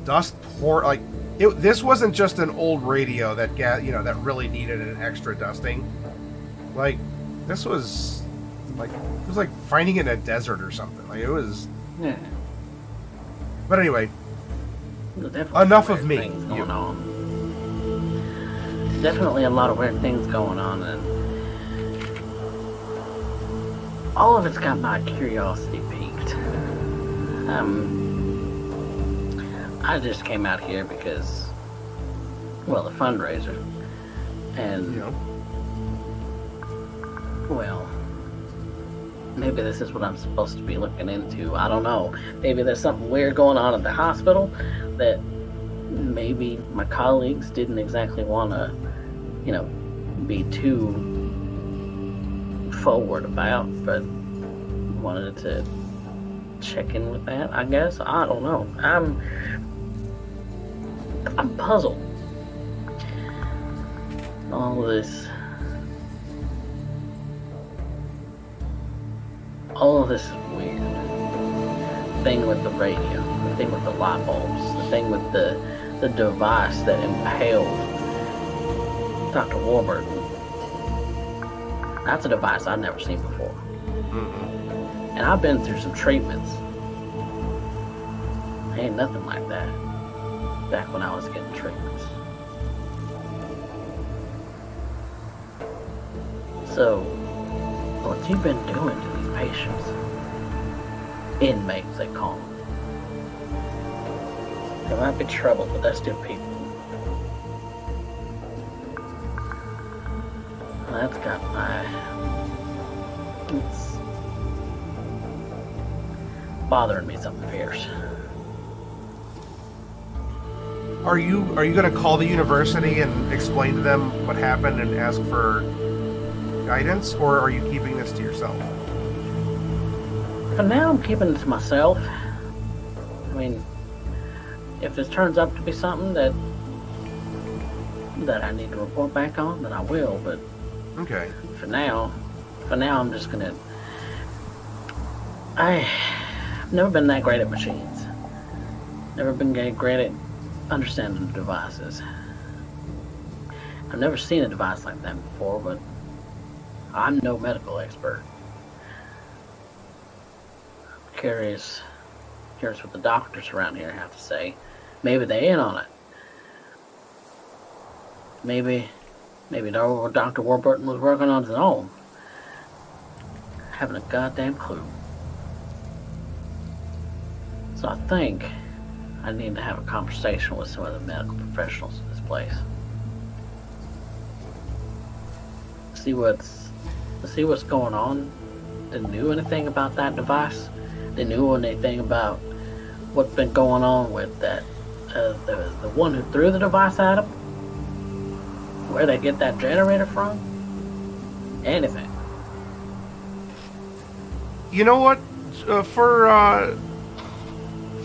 Dust poured like this wasn't just an old radio that that really needed an extra dusting. Like this was like finding it in a desert or something. Like it was. Yeah. But anyway, enough of me. Going on. Definitely a lot of weird things going on, and all of it's got my curiosity piqued. I just came out here because, well, the fundraiser, and well, maybe this is what I'm supposed to be looking into. I don't know. Maybe there's something weird going on at the hospital that maybe my colleagues didn't exactly want to, be too forward about, but wanted to check in with that, I guess. I don't know. I'm puzzled. All of this is weird. The thing with the radio, the thing with the light bulbs, the thing with the device that impaled Dr. Warburton. That's a device I've never seen before. And I've been through some treatments. Ain't nothing like that back when I was getting treatments. So, what you've been doing to these patients, inmates they call them. They might be trouble, but they're still people. That's got it's bothering me something fierce. Are you going to call the university and explain to them what happened and ask for guidance, or are you keeping this to yourself? For now, I'm keeping it to myself. I mean, if this turns out to be something that I need to report back on, then I will. But okay. For now, I'm just gonna. I've never been that great at machines. Never been great at understanding the devices. I've never seen a device like that before, but I'm no medical expert. Curious what the doctors around here have to say. Maybe they in on it. Maybe Dr. Warburton was working on his own. Having a goddamn clue. So I think I need to have a conversation with some of the medical professionals in this place. See what's going on. They knew anything about that device. They knew anything about what's been going on with that the one who threw the device at him. Where they get that generator from. Anything. You know what?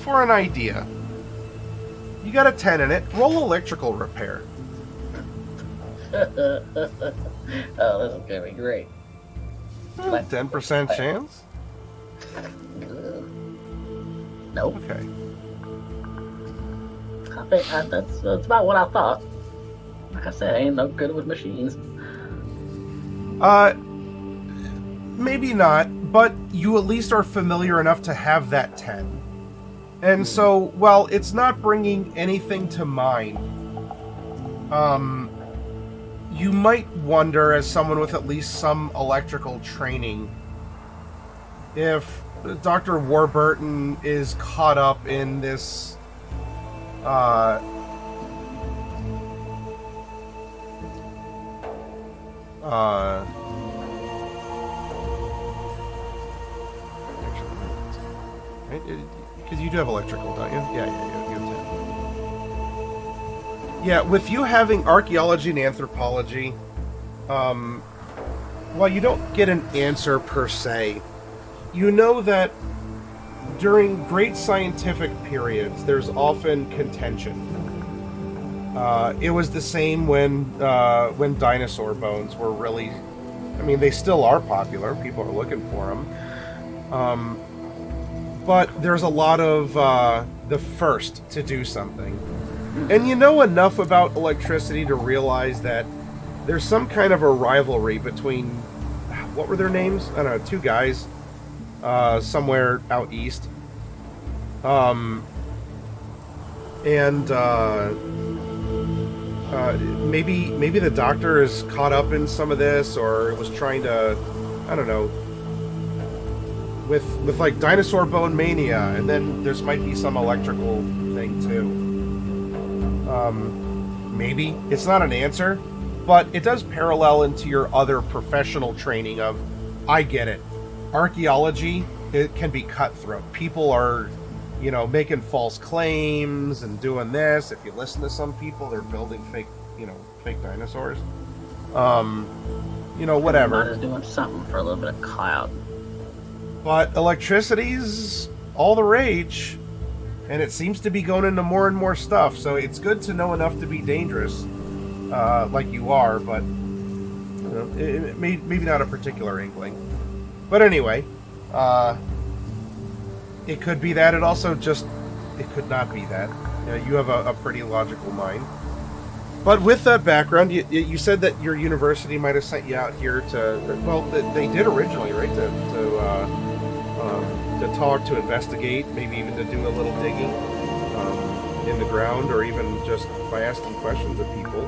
For an idea, you got a 10 in it. Roll electrical repair. Oh, this is gonna be great. 10% chance? Nope. Okay. I think that's about what I thought. Like I said, I ain't no good with machines. Maybe not, but you at least are familiar enough to have that 10. And so, while it's not bringing anything to mind, you might wonder, as someone with at least some electrical training, if Dr. Warburton is caught up in this because you do have electrical, don't you? Yeah, you have 10. Yeah, with you having archaeology and anthropology, while you don't get an answer per se, you know that during great scientific periods, there's often contention. It was the same when dinosaur bones were really... I mean, they still are popular. People are looking for them. But there's a lot of the first to do something. And you know enough about electricity to realize that there's some kind of a rivalry between... What were their names? I don't know, two guys somewhere out east. Maybe the doctor is caught up in some of this, or was trying to, I don't know, with like dinosaur bone mania, and then there's might be some electrical thing too. Maybe it's not an answer, but it does parallel into your other professional training of, I get it. Archaeology, it can be cutthroat. People are, you know, making false claims and doing this. If you listen to some people, they're building fake dinosaurs. Whatever. Everybody's doing something for a little bit of clout. But electricity's all the rage, and it seems to be going into more and more stuff. So it's good to know enough to be dangerous, like you are. But maybe not a particular inkling. But anyway, it could be that. It could not be that. You have a pretty logical mind. But with that background, you said that your university might have sent you out here to... Well, they did originally, right? To talk, to investigate, maybe even to do a little digging in the ground, or even just by asking questions of people.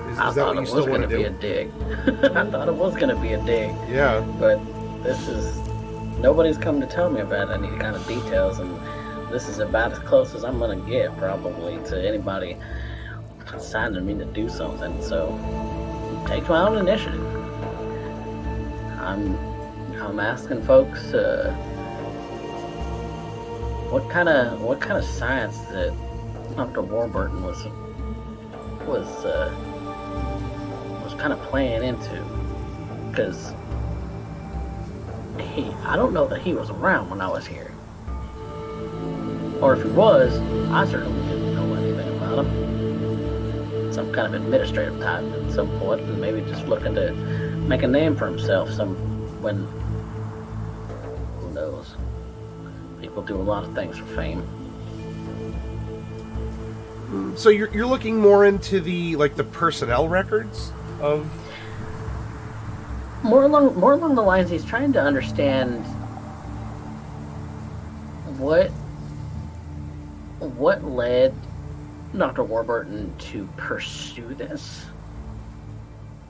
Is that what you still want to do? I thought it was going to be a dig. I thought it was going to be a dig. Yeah. But this is... Nobody's come to tell me about any kind of details, and this is about as close as I'm going to get, probably, to anybody assigning me to do something. So, take my own initiative. I'm asking folks, what kind of science that Dr. Warburton was kind of playing into, because I don't know that he was around when I was here. Or if he was, I certainly didn't know anything about him. Some kind of administrative type at some point, and maybe just looking to make a name for himself who knows? People do a lot of things for fame. So you're looking more into the personnel records of... More along the lines, he's trying to understand what led Dr. Warburton to pursue this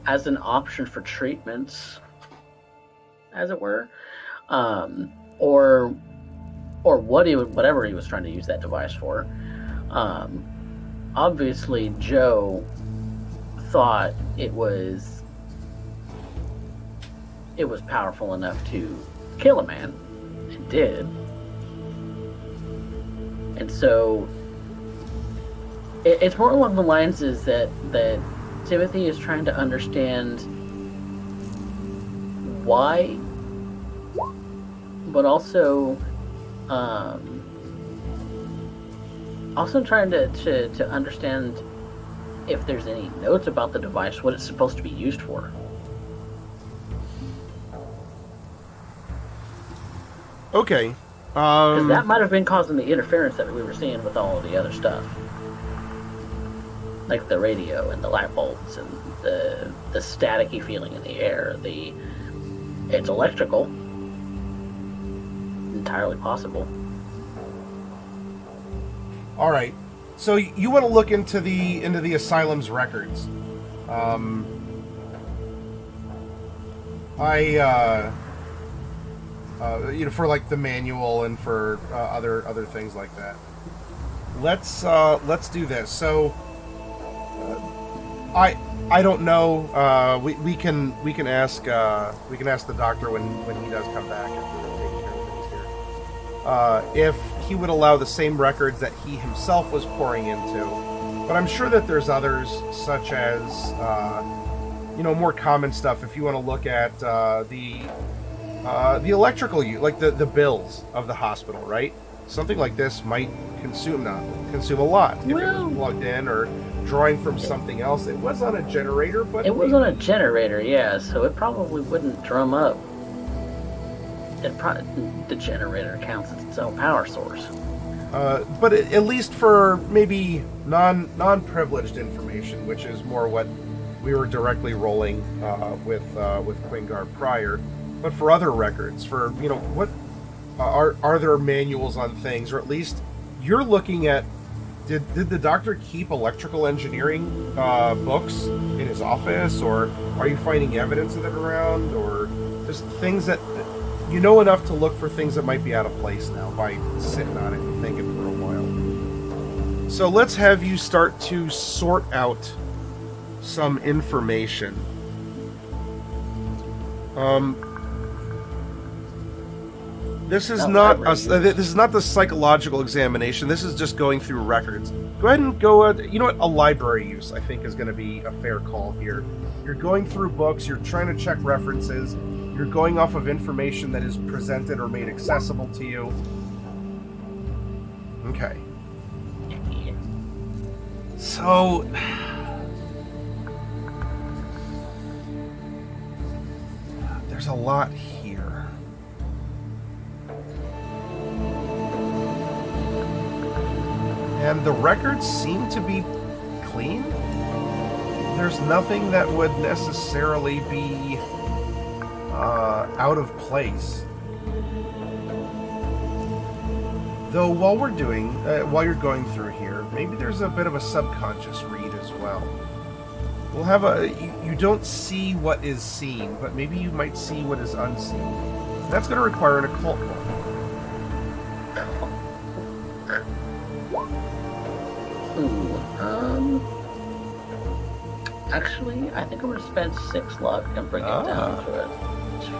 as an option for treatments, as it were, or whatever he was trying to use that device for. Obviously, Joe thought it was powerful enough to kill a man. It did. And so it's more along the lines is that Timothy is trying to understand why, but also trying to understand if there's any notes about the device, what it's supposed to be used for. Okay. Because that might have been causing the interference that we were seeing with all of the other stuff. Like the radio and the light bulbs and the staticky feeling in the air. It's electrical. Entirely possible. All right. So you want to look into the asylum's records. for like the manual and for other things like that. Let's do this. So, I don't know. We can ask the doctor when he does come back and take care of things here. If he would allow the same records that he himself was pouring into, but I'm sure that there's others such as more common stuff. If you want to look at the electrical like the bills of the hospital, right? Something like this might consume a lot if it was plugged in or drawing from something else. It was on a generator, but it was on a generator, yeah. So it probably wouldn't drum up. The generator counts as its own power source. But at least for maybe non-privileged information, which is more what we were directly rolling with Quingar prior. But for other records, for what are there manuals on things, or at least you're looking at? Did the doctor keep electrical engineering books in his office, or are you finding evidence of it around, or just things that enough to look for things that might be out of place now by sitting on it and thinking for a while? So let's have you start to sort out some information. This is not the psychological examination. This is just going through records. Go ahead and go. A library use I think is going to be a fair call here. You're going through books. You're trying to check references. You're going off of information that is presented or made accessible to you. Okay. So. There's a lot here. And the records seem to be clean. There's nothing that would necessarily be out of place. Though while you're going through here, maybe there's a bit of a subconscious read as well. We'll have you don't see what is seen, but maybe you might see what is unseen. That's going to require an occult roll. Actually, I think I'm going to spend 6 luck and bring it down to a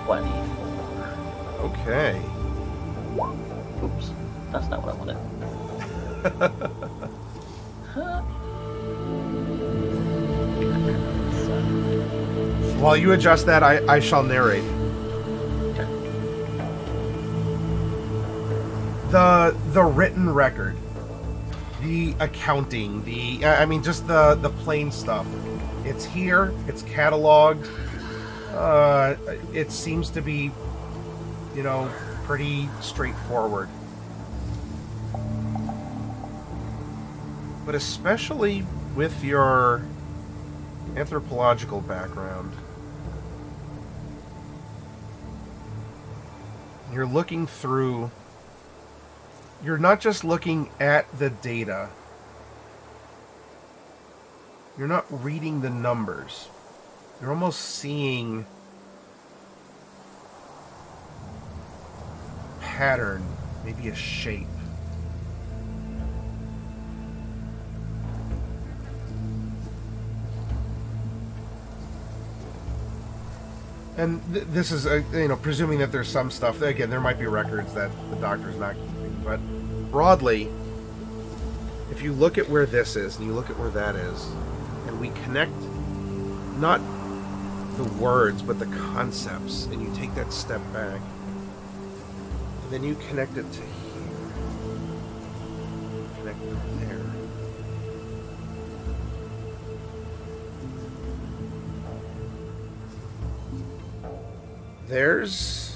24. Okay. Oops, that's not what I wanted. While you adjust that, I shall narrate. Okay. The written record, the accounting, just the plain stuff. It's here. It's cataloged. It seems to be, pretty straightforward. But especially with your anthropological background, you're looking through. You're not just looking at the data. You're not reading the numbers. You're almost seeing pattern, maybe a shape. And this is, presuming that there's some stuff. Again, there might be records that the doctor's not keeping, but broadly, if you look at where this is and you look at where that is, and we connect not the words but the concepts, and you take that step back, and then you connect it to here, connect it there. There's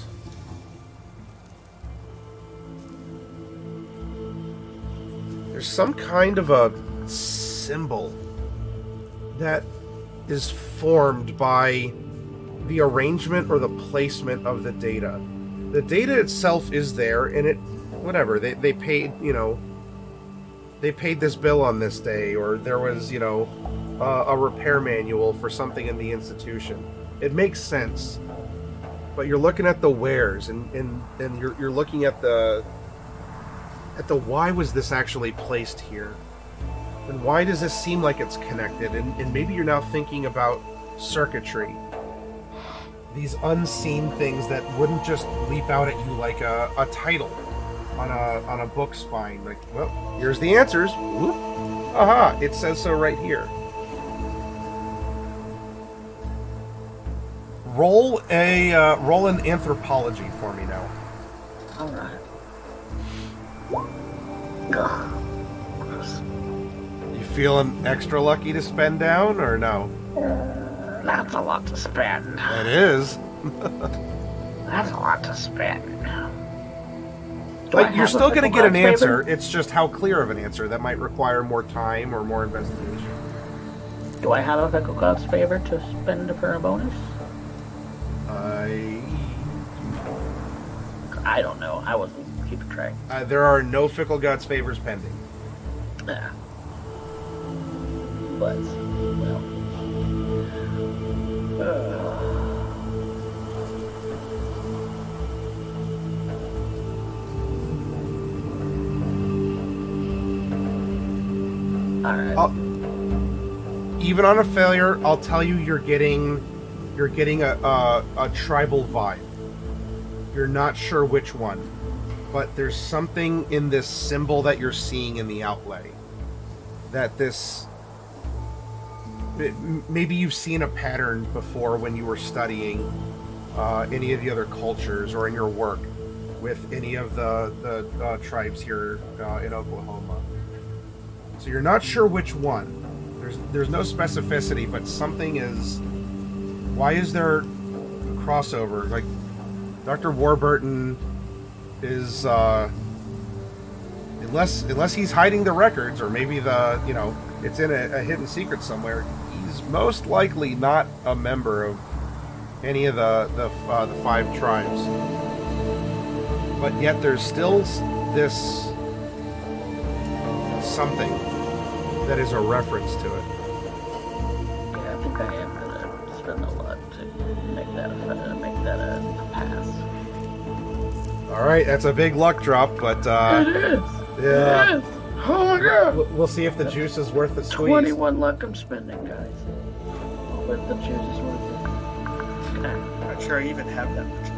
some kind of a symbol that is formed by the arrangement or the placement of the data. The data itself is there, and they paid, they paid this bill on this day, or there was, a repair manual for something in the institution. It makes sense. but you're looking at the wheres, and you're looking at the why was this actually placed here, and why does this seem like it's connected, and maybe you're now thinking about circuitry, these unseen things that wouldn't just leap out at you like a title on a book spine. Like, well, here's the answers. Whoop. Aha! It says so right here. Roll an anthropology for me now. All right. You feeling extra lucky to spend down, or no? That's a lot to spend. It is. That's a lot to spend. Like, you're still going to get an answer. It's just how clear of an answer that might require more time or more investigation. Do I have a fickle god's favor to spend for a bonus? I don't know. I wasn't keeping track. There are no fickle god's favors pending. Yeah. But, well. Alright. Even on a failure, I'll tell you you're getting a tribal vibe. You're not sure which one, but there's something in this symbol that you're seeing in the outlay that this... Maybe you've seen a pattern before when you were studying any of the other cultures or in your work with any of the tribes here in Oklahoma. So you're not sure which one. There's no specificity, but something is... Why is there a crossover? Like, Dr. Warburton is... Unless he's hiding the records, or maybe it's in a hidden secret somewhere, he's most likely not a member of any of the 5 tribes. But yet there's still this something that is a reference to it. Yeah, I think I am gonna spend a lot to make that a pass. All right, that's a big luck drop, but It is. yeah. It is. Oh my god! We'll see if the juice is worth the squeeze. 21 luck I'm spending, guys. But the juice is worth it. Okay. I'm not sure I even have that much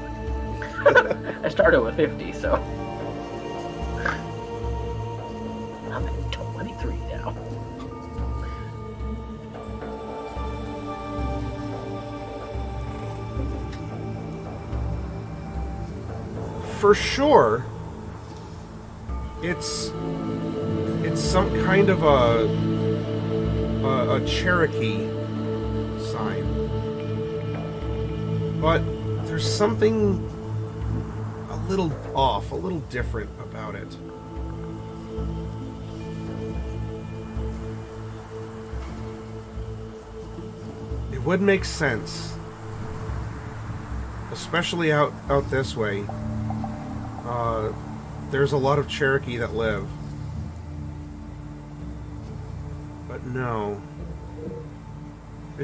luck. I started with 50, so I'm at 23 now. For sure, it's some kind of a Cherokee sign, but there's something a little off, a little different about it. It would make sense, especially out this way. There's a lot of Cherokee that live. But no.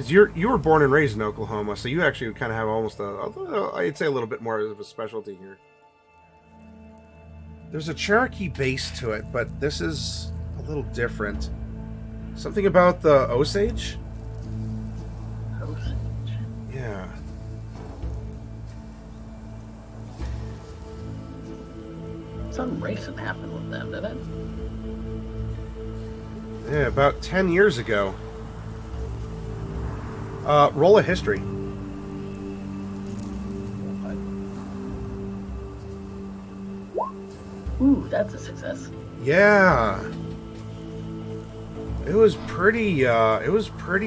You were born and raised in Oklahoma, so you actually kind of have almost I'd say a little bit more of a specialty here. There's a Cherokee base to it, but this is a little different. Something about the Osage? Osage. Yeah. Some racing happened with them, did it? Yeah, about 10 years ago. Roll a history. Ooh, that's a success. Yeah. It was pretty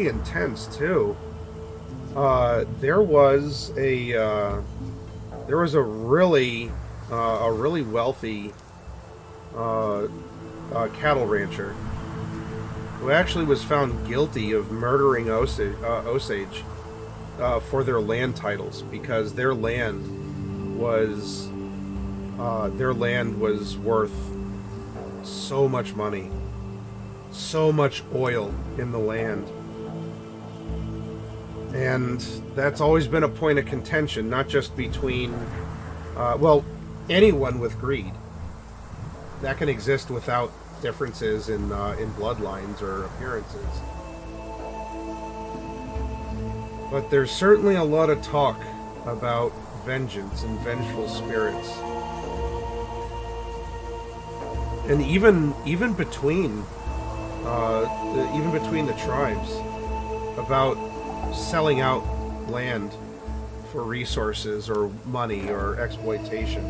intense too. There was a really wealthy cattle rancher who actually was found guilty of murdering Osage for their land titles, because their land was worth so much money, so much oil in the land, And that's always been a point of contention, not just between, anyone with greed. That can exist without differences in bloodlines or appearances. But there's certainly a lot of talk about vengeance and vengeful spirits. And even between the tribes, about selling out land for resources or money or exploitation.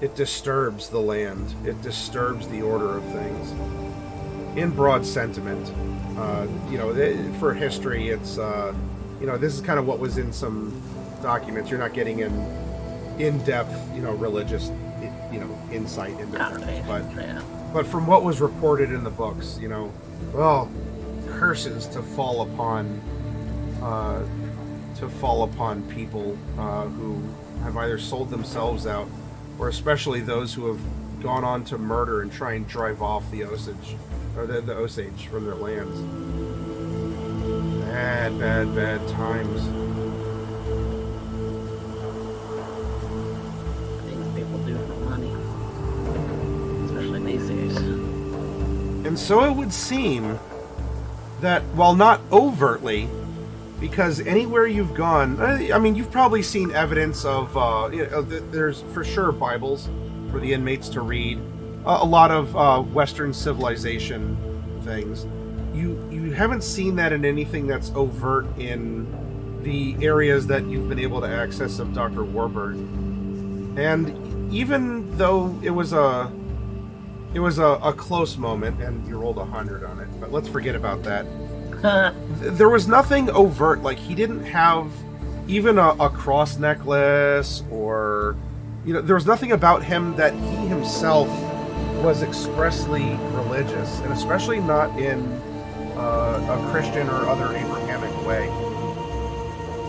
It disturbs the land. It disturbs the order of things. In broad sentiment, for history, it's this is kind of what was in some documents. You're not getting in-depth, religious, insight into things, but from what was reported in the books, curses to fall upon people who have either sold themselves out, or especially those who have gone on to murder and try and drive off the Osage or the Osage from their lands. Bad times. Things people do for money, especially these days. And so it would seem that, while not overtly, because anywhere you've gone, you've probably seen evidence of, there's for sure Bibles for the inmates to read, a lot of Western civilization things. You haven't seen that in anything that's overt in the areas that you've been able to access of Dr. Warburton. And even though it was a close moment, and you rolled 100 on it, but let's forget about that. There was nothing overt. Like, he didn't have even a cross necklace, or there was nothing about him that he himself was expressly religious, and especially not in a Christian or other Abrahamic way.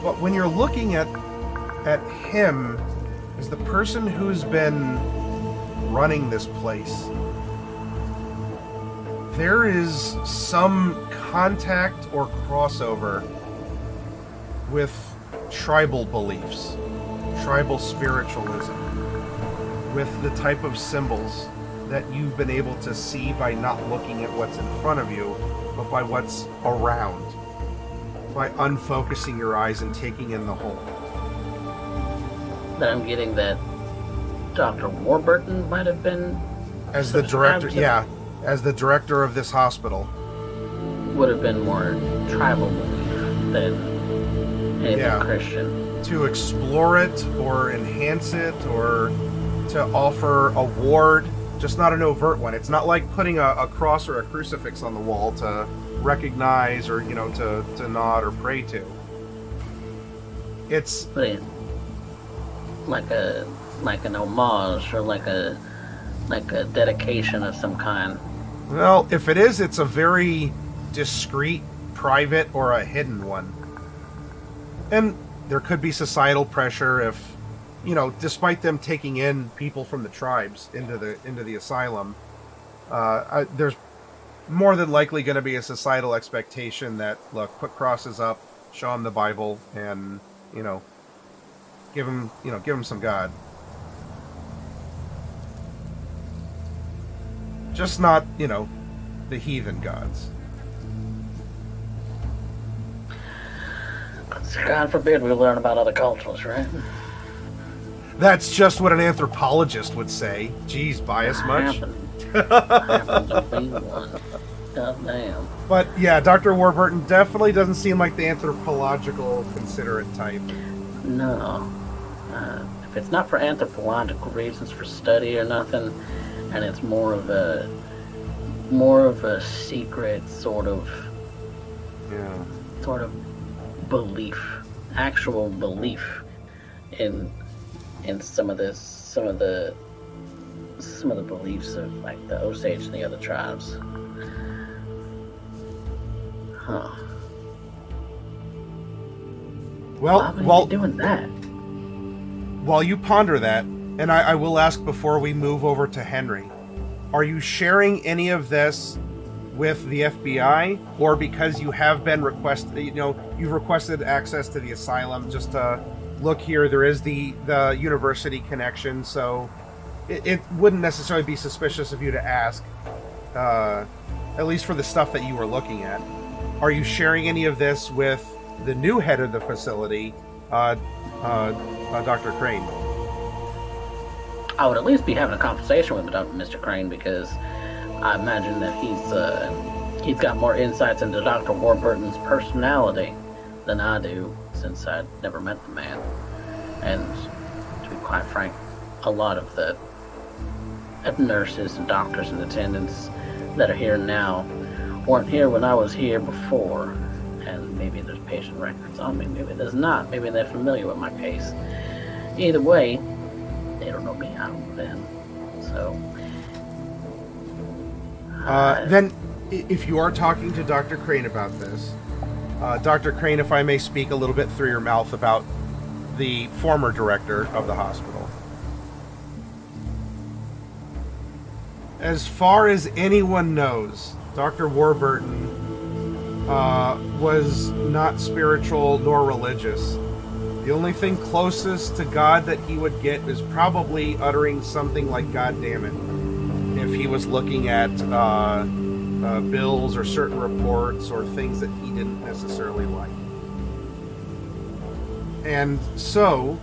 But when you're looking at him as the person who's been running this place, there is some contact or crossover with tribal beliefs, tribal spiritualism, with the type of symbols that you've been able to see by not looking at what's in front of you, but by what's around, by unfocusing your eyes and taking in the whole. That I'm getting that Dr. Warburton might have been as the director, as the director of this hospital, would have been more tribal belief than anything Christian. To explore it or enhance it or to offer a ward, just not an overt one. It's not like putting a cross or a crucifix on the wall to recognize or to nod or pray to. It's like an homage or like a dedication of some kind. Well, if it is, it's a very discreet, private, or a hidden one. And there could be societal pressure if, despite them taking in people from the tribes into the asylum, there's more than likely going to be a societal expectation that, look, put crosses up, show them the Bible, and give them some God. Just not, the heathen gods. God forbid we learn about other cultures, right? That's just what an anthropologist would say. Geez, bias much? I happen to be one. God damn. But yeah, Dr. Warburton definitely doesn't seem like the anthropological considerate type. No. If it's not for anthropological reasons, for study or nothing, and it's more of a secret sort of belief, actual belief in some of the beliefs of like the Osage and the other tribes. Huh. Well, why would you be doing that? While you ponder that, and I will ask before we move over to Henry, are you sharing any of this with the FBI, or because you have been you've requested access to the asylum. Just to look here, there is the university connection, so it wouldn't necessarily be suspicious of you to ask, at least for the stuff that you were looking at. Are you sharing any of this with the new head of the facility, Dr. Crane? I would at least be having a conversation with Mr. Crane, because I imagine that he's got more insights into Dr. Warburton's personality than I do, since I'd never met the man. And to be quite frank, a lot of the nurses and doctors and attendants that are here now weren't here when I was here before. And maybe there's patient records on me, maybe there's not, maybe they're familiar with my case. Either way, they don't know me, I don't know them. So then, if you are talking to Dr. Crane about this, Dr. Crane, if I may speak a little bit through your mouth about the former director of the hospital. As far as anyone knows, Dr. Warburton was not spiritual nor religious. The only thing closest to God that he would get is probably uttering something like "God damn it," if he was looking at bills or certain reports or things that he didn't necessarily like. And so,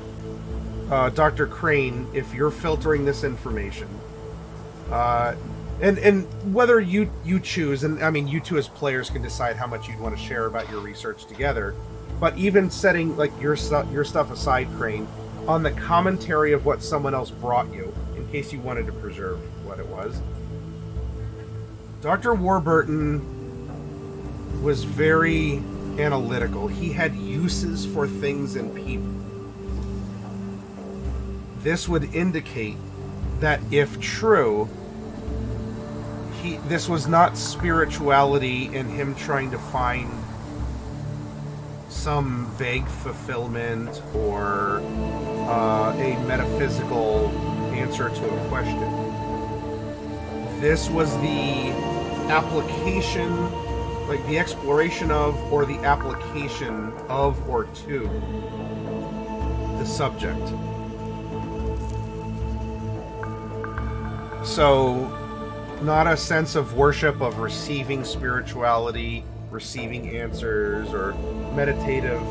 Dr. Crane, if you're filtering this information, and whether you choose, and I mean, you two as players can decide how much you'd want to share about your research together, but even setting like your stuff aside, Crane, on the commentary of what someone else brought you, in case you wanted to preserve what it was, Dr. Warburton was very analytical. He had uses for things and people. This would indicate that if true, this was not spirituality in him trying to find some vague fulfillment or a metaphysical answer to a question. This was the application, like the exploration of, or the application of or to the subject. So, not a sense of worship of receiving spirituality, receiving answers, or meditative.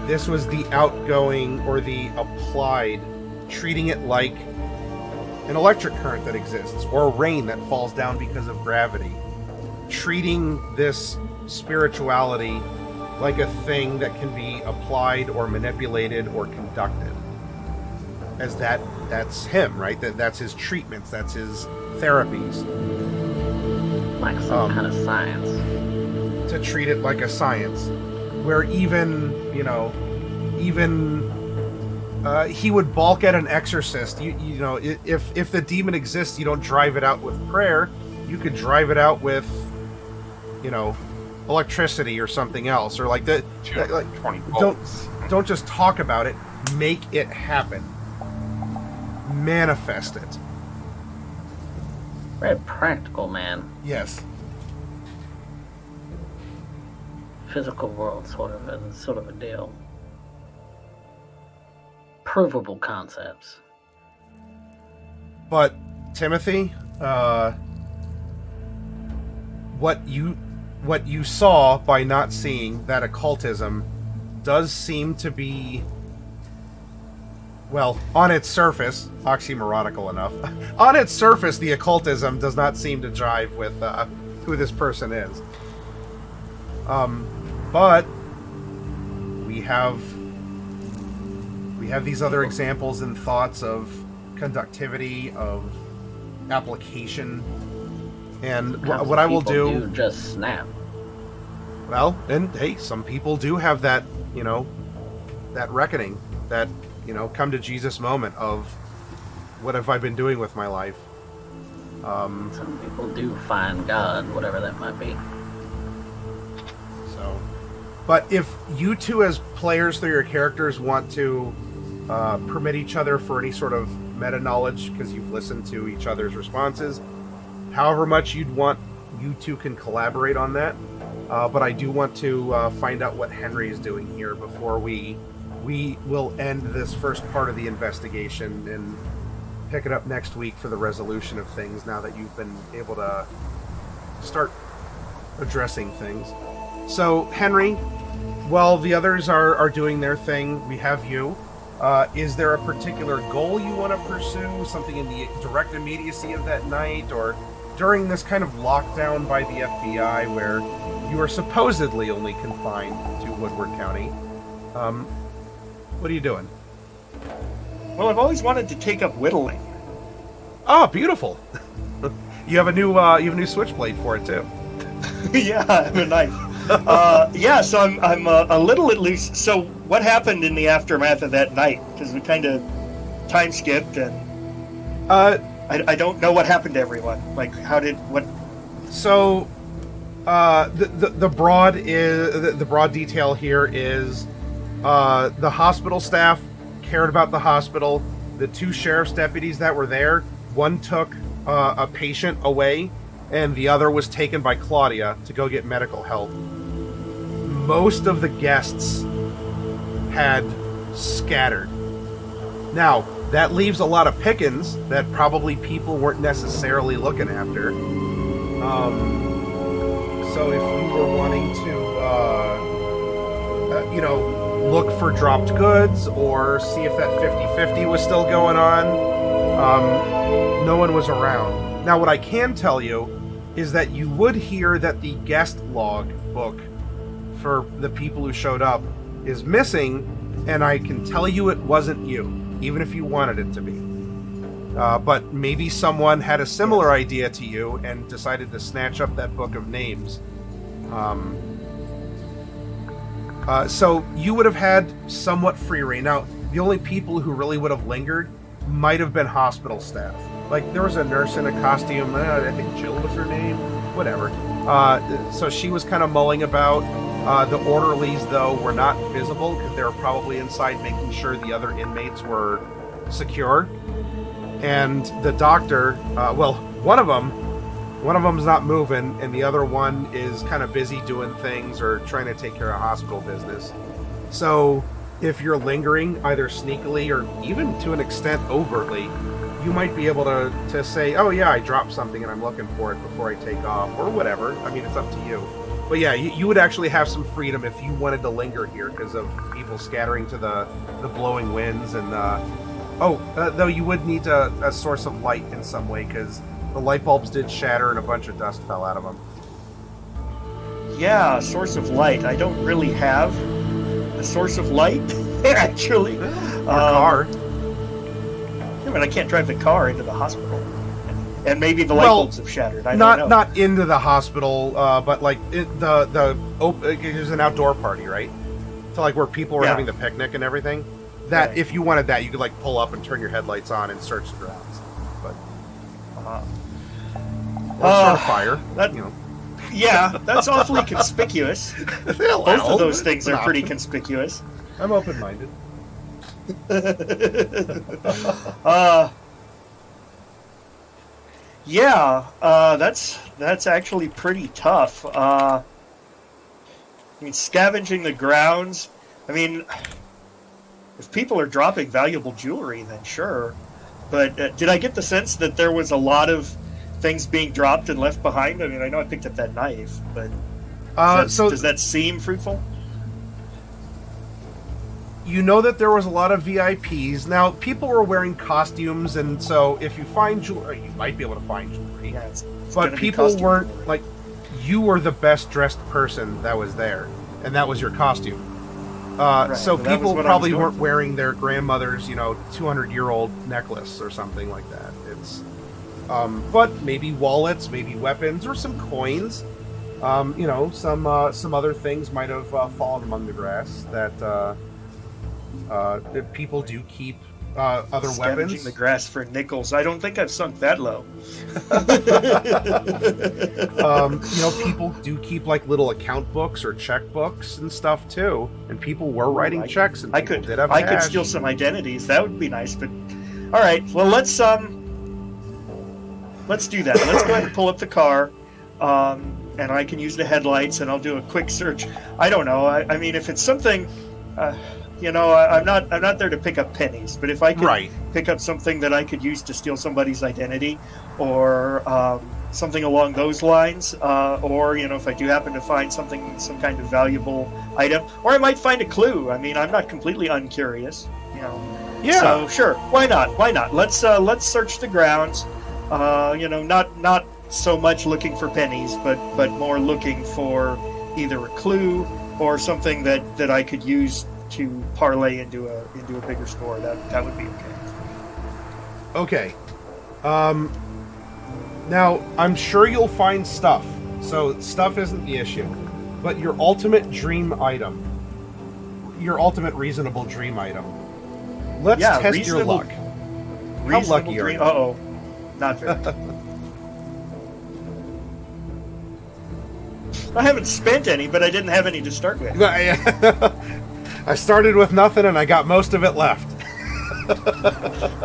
This was the outgoing or the applied, treating it like an electric current that exists, or rain that falls down because of gravity. Treating this spirituality like a thing that can be applied or manipulated or conducted. As that's him, right? That's his treatments, that's his therapies. Like some kind of science. To treat it like a science. Where even he would balk at an exorcist. You know, if the demon exists, you don't drive it out with prayer. You could drive it out with, electricity or something else, or like that. Like 20 volts. Don't just talk about it. Make it happen. Manifest it. Very practical, man. Yes. Physical world, sort of a deal. Provable concepts. But Timothy, what you saw by not seeing that occultism does seem to be, well, on its surface, oxymoronical enough. On its surface, the occultism does not seem to jive with who this person is. But we have these other examples and thoughts of conductivity, of application, and what I will do just snap. Well, and hey, some people do have that, that reckoning, that, come to Jesus moment of what have I been doing with my life. Some people do find God, whatever that might be. So, but if you two as players through your characters want to permit each other for any sort of meta knowledge because you've listened to each other's responses, however much you'd you two can collaborate on that. But I do want to find out what Henry is doing here before we will end this first part of the investigation and pick it up next week for the resolution of things, now that you've been able to start addressing things. So, Henry, while the others are doing their thing, we have you. Is there a particular goal you want to pursue? Something in the direct immediacy of that night? Or during this kind of lockdown by the FBI where you are supposedly only confined to Woodward County? What are you doing? Well, I've always wanted to take up whittling. Oh, beautiful! You have a new switchblade for it too. Yeah, I have a knife. Yeah, so I'm a little at least. So what happened in the aftermath of that night? Because we kind of time skipped, and I don't know what happened to everyone. Like, how did what? So the broad detail here is the hospital staff cared about the hospital. The two sheriff's deputies that were there, one took a patient away, and the other was taken by Claudia to go get medical help. Most of the guests had scattered. Now, that leaves a lot of pickings that probably people weren't necessarily looking after. So if you were wanting to, look for dropped goods or see if that 50-50 was still going on, no one was around. Now, what I can tell you is that you would hear that the guest log book for the people who showed up is missing, and I can tell you it wasn't you, even if you wanted it to be. But maybe someone had a similar idea to you and decided to snatch up that book of names. So you would have had somewhat free reign. Now, the only people who really would have lingered might have been hospital staff. Like, there was a nurse in a costume, I think Jill was her name, whatever. So she was kind of mulling about. The orderlies, though, were not visible because they were probably inside making sure the other inmates were secure. And the doctor, one of them's not moving, and the other one is kind of busy doing things or trying to take care of hospital business. So if you're lingering, either sneakily or even to an extent overtly, you might be able to say, oh yeah, I dropped something and I'm looking for it before I take off, or whatever. I mean, it's up to you. But yeah, you would actually have some freedom if you wanted to linger here because of people scattering to the blowing winds. And though you would need a source of light in some way because the light bulbs did shatter and a bunch of dust fell out of them. Yeah, a source of light. I don't really have a source of light, actually. Or car. Yeah, but I can't drive the car into the hospital. And maybe the light bulbs have shattered. I don't know. Not into the hospital, but like there's an outdoor party, right? So like where people were having the picnic and everything. That right. If you wanted that, you could like pull up and turn your headlights on and search the grounds. But or start a fire. Yeah, that's awfully conspicuous. Both of those things are pretty conspicuous. I'm open-minded. That's actually pretty tough. I mean, scavenging the grounds. I mean, if people are dropping valuable jewelry, then sure. But did I get the sense that there was a lot of things being dropped and left behind? I mean, I know I picked up that knife, but does that seem fruitful? You know that there was a lot of VIPs. Now, people were wearing costumes, and so if you find jewelry, you might be able to find jewelry. Yeah, but people weren't, like, you were the best dressed person that was there, and that was your costume. Right, so people probably weren't wearing their grandmother's, 200-year-old necklace or something like that. It's, but maybe wallets, maybe weapons, or some coins. Some other things might have fallen among the grass that people do keep other weapons. Scavenging the grass for nickels. I don't think I've sunk that low. People do keep like little account books or checkbooks and stuff too, and people were writing checks. And I could steal some identities. That would be nice. But all right, well let's do that. Let's go ahead and pull up the car. and I can use the headlights, and I'll do a quick search. I don't know. I mean, if it's something, I'm not there to pick up pennies. But if I could pick up something that I could use to steal somebody's identity, or something along those lines, or if I do happen to find some kind of valuable item, or I might find a clue. I mean, I'm not completely uncurious. Yeah. So sure, why not? Why not? Let's search the grounds. Not so much looking for pennies, but more looking for either a clue or something that I could use to parlay into a bigger score. That would be okay. Okay. Now I'm sure you'll find stuff. So stuff isn't the issue, but your ultimate dream item, your ultimate reasonable dream item. Let's test your luck. How lucky are you? Uh-oh. Not very. I haven't spent any, but I didn't have any to start with. I started with nothing, and I got most of it left.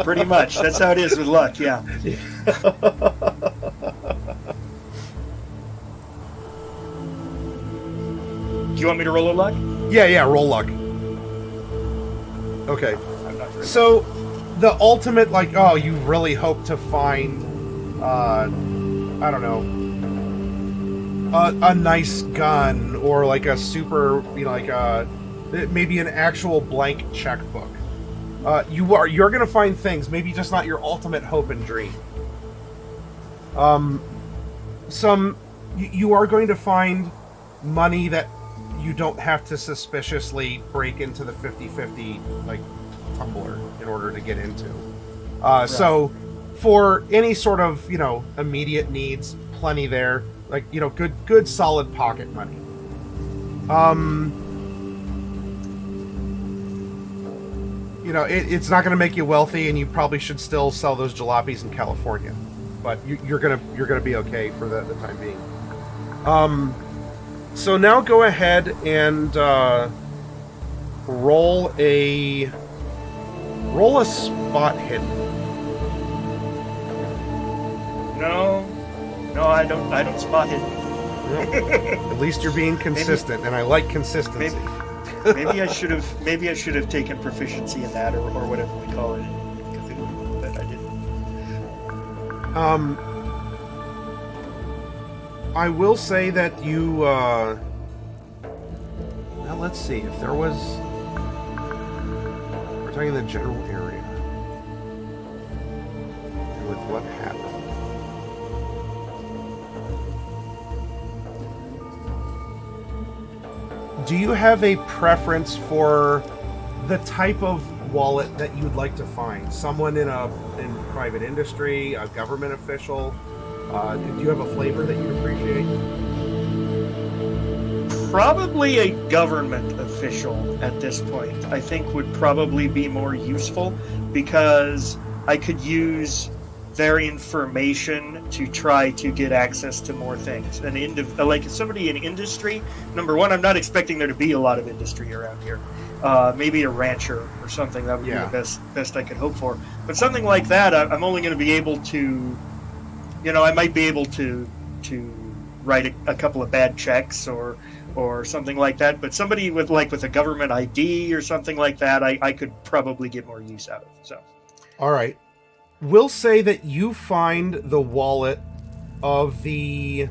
Pretty much. That's how it is with luck, yeah. Do you want me to roll a luck? Yeah, roll luck. Okay. So, the ultimate, you really hope to find, I don't know, a nice gun, or like a super, maybe an actual blank checkbook. You're going to find things, maybe just not your ultimate hope and dream. You are going to find money that you don't have to suspiciously break into the 50/50, tumbler in order to get into. So for any sort of, immediate needs, plenty there. Good solid pocket money. It's not going to make you wealthy, and you probably should still sell those jalopies in California. But you're gonna be okay for the time being. So now go ahead and roll a spot hidden. No, I don't spot hidden. At least you're being consistent, and I like consistency. Maybe I should have taken proficiency in that, or whatever we call it in Cthulhu, but I didn't. I will say that you. Now let's see if there was. We're talking the general area. With what happened. Do you have a preference for the type of wallet that you'd like to find? Someone in private industry, a government official? Do you have a flavor that you appreciate? Probably a government official at this point, I think, would probably be more useful, because I could use their information to try to get access to more things. Like somebody in industry, number one, I'm not expecting there to be a lot of industry around here. Maybe a rancher or something, that would be the best I could hope for. But something like that, I'm only going to be able to, I might be able to write a couple of bad checks or something like that. But somebody with a government ID or something like that, I could probably get more use out of. So, all right. We'll say that you find the wallet of the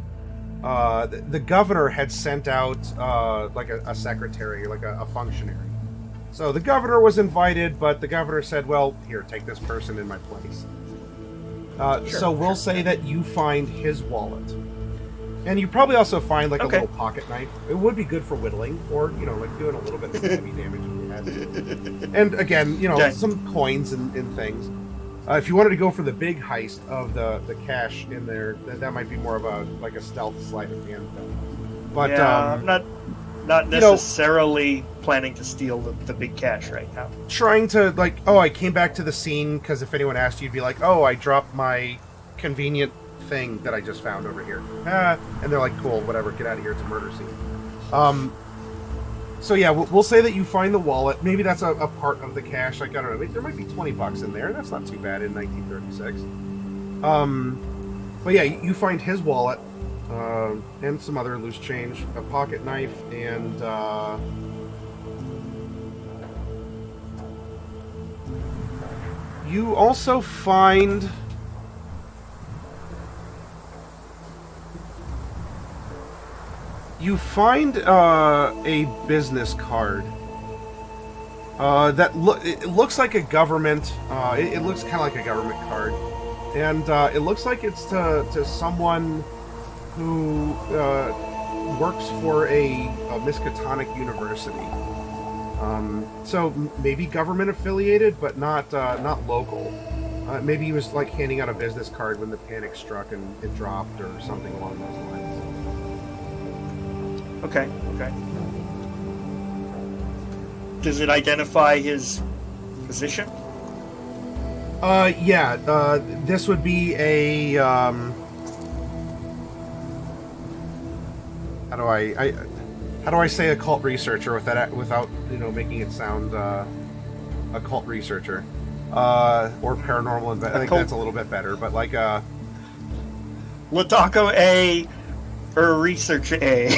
governor had sent out a secretary, a functionary. So the governor was invited, but the governor said, well, here, take this person in my place. So we'll say that you find his wallet. And you probably also find a little pocket knife. It would be good for whittling, or doing a little bit of heavy damage if you had to. And again, some coins and things. If you wanted to go for the big heist of the cash in there, that might be more of a stealth sleight of hand thing. But I'm not necessarily planning to steal the big cash right now. Trying to I came back to the scene because if anyone asked you, you'd be like, oh, I dropped my convenient thing that I just found over here. And they're like, cool, whatever, get out of here, it's a murder scene. So yeah, we'll say that you find the wallet. Maybe that's a part of the cash. I don't know. There might be $20 in there. That's not too bad in 1936. But yeah, you find his wallet, and some other loose change, a pocket knife, and you also find a business card that it looks like a government. It looks kind of like a government card, and it looks like it's to someone who works for a Miskatonic university. So maybe government affiliated, but not local. Maybe he was like handing out a business card when the panic struck and it dropped, or something along those lines. Okay. Does it identify his position? Yeah. This would be a how do I say occult researcher without making it sound occult researcher, or paranormal I think that's a little bit better, but like Latako A or Research A.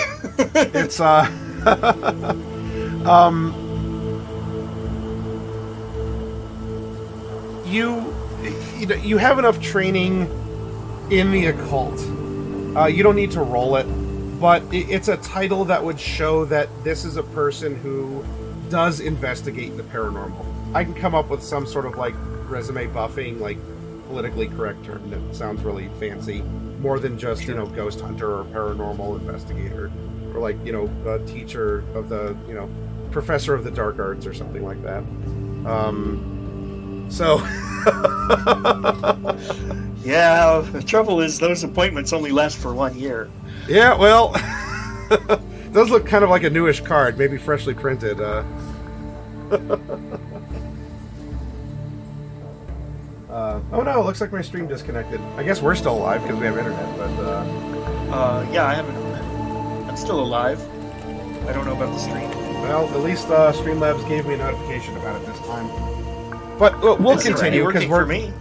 It's you have enough training in the occult. You don't need to roll it, but it's a title that would show that this is a person who does investigate the paranormal. I can come up with some sort of like resume buffing, like politically correct term that sounds really fancy, more than just ghost hunter or paranormal investigator, or like a teacher of the professor of the dark arts or something like that. So yeah, the trouble is those appointments only last for 1 year. Yeah, well, those look kind of like a newish card, maybe freshly printed. Oh no, it looks like my stream disconnected. I guess we're still alive because we have internet, but yeah, I have internet. I'm still alive. I don't know about the stream. Well, at least Streamlabs gave me a notification about it this time. But we'll continue because we're. For me.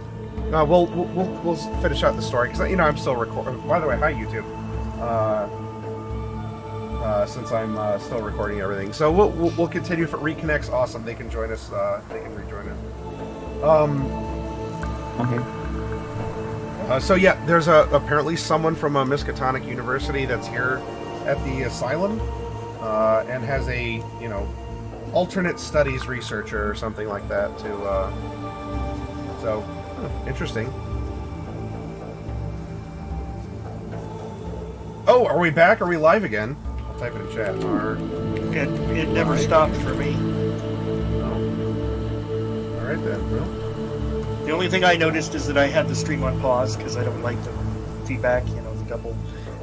We'll finish out the story because I'm still recording. By the way, hi YouTube. Since I'm still recording everything, so we'll continue. If it reconnects, awesome. They can join us. They can rejoin us. Okay. So yeah, there's apparently someone from a Miskatonic University that's here at the asylum, and has a alternate studies researcher or something like that too. So interesting. Oh, are we back? Are we live again? I'll type it in chat. It never stopped for me. Oh. All right then. Well. The only thing I noticed is that I had the stream on pause because I don't like the feedback, the double,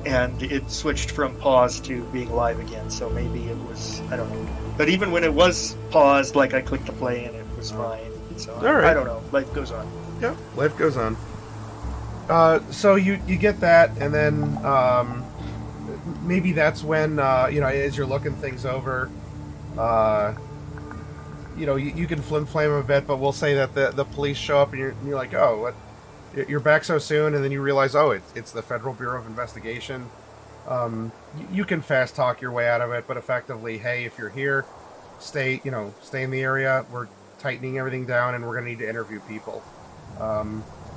and it switched from pause to being live again. So maybe it was, I don't know. But even when it was paused, like I clicked to play and it was fine. So I don't know. Life goes on. Yeah, life goes on. So you get that, and then maybe that's when as you're looking things over, you can flim-flam a bit, but we'll say that the police show up and you're like, oh, what? You're back so soon, and then you realize, oh, it's the Federal Bureau of Investigation. You can fast talk your way out of it, but effectively, hey, if you're here, stay in the area. We're tightening everything down, and we're going to need to interview people.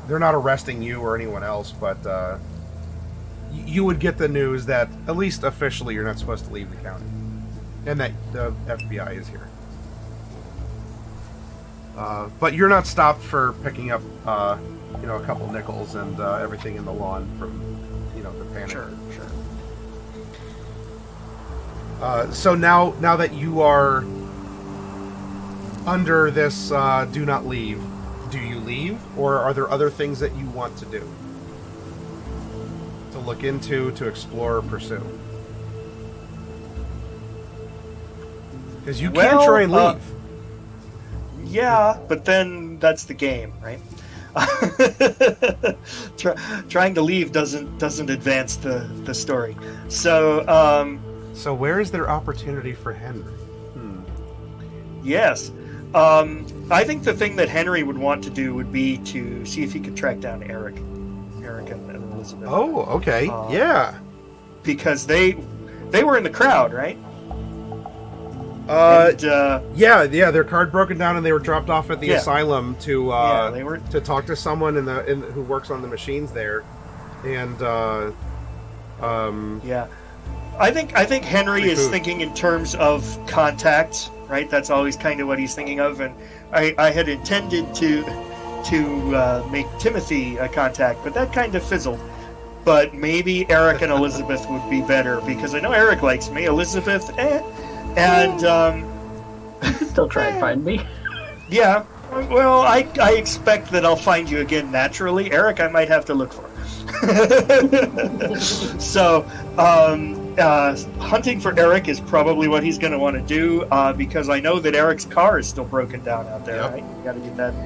They're not arresting you or anyone else, but you would get the news that, at least officially, you're not supposed to leave the county, and that the FBI is here. But you're not stopped for picking up, a couple nickels and everything in the lawn from, the panic. Sure. So now that you are under this do not leave, do you leave, or are there other things that you want to do? To look into, to explore, or pursue? Because you can try and leave. Yeah, but then that's the game, right? Trying to leave doesn't advance the story. So so where is there opportunity for Henry? Yes. I think the thing that Henry would want to do would be to see if he could track down Eric and Elizabeth. Oh, okay. Yeah. because they were in the crowd, right? Yeah, their card broken down and they were dropped off at the asylum to to talk to someone who works on the machines there, and yeah, I think Henry is thinking in terms of contact, right? That's always kind of what he's thinking of, and I had intended to make Timothy a contact, but that kind of fizzled. But maybe Eric and Elizabeth would be better, because I know Eric likes me. Elizabeth, and still try and find me. Yeah, well, I expect that I'll find you again naturally. Eric, I might have to look for. So, hunting for Eric is probably what he's going to want to do, because I know that Eric's car is still broken down out there. Yep. Right? You got to get that.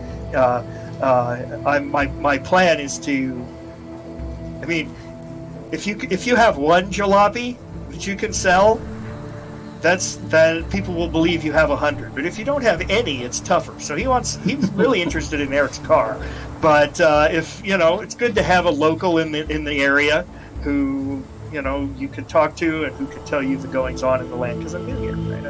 My plan is to. I mean, if you have one jalopy that you can sell, then people will believe you have 100. But if you don't have any, it's tougher. So he's really interested in Eric's car. But if it's good to have a local in the area who you can talk to and who can tell you the goings on in the land, because I'm new here, right?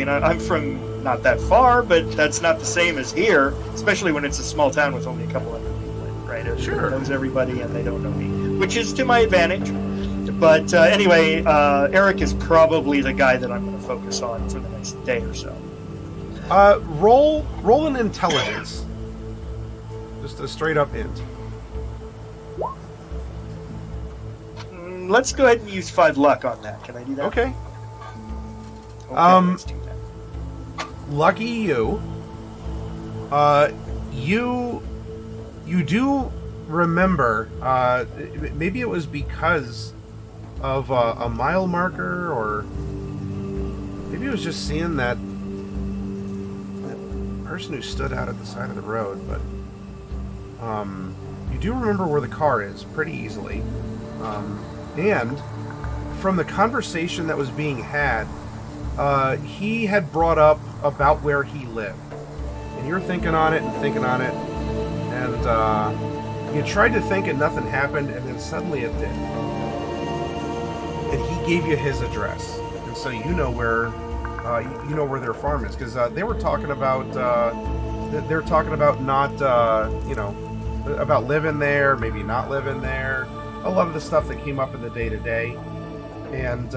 I'm from not that far, but that's not the same as here, especially when it's a small town with only a couple hundred people in it, right? Everybody knows everybody and they don't know me, which is to my advantage. But anyway, Eric is probably the guy that I'm going to focus on for the next day or so. Roll an intelligence. Just a straight up hint. Let's go ahead and use 5 luck on that. Can I do that? Okay. Let's do that. Lucky you. You do remember. Maybe it was because of a mile marker, or maybe it was just seeing that person who stood out at the side of the road. But you do remember where the car is pretty easily. And from the conversation that was being had, he had brought up about where he lived. And you're thinking on it, and you tried to think and nothing happened, and then suddenly it did. And he gave you his address. And so you know where their farm is, because they were talking about not about living there, maybe not living there. A lot of the stuff that came up in the day-to-day, and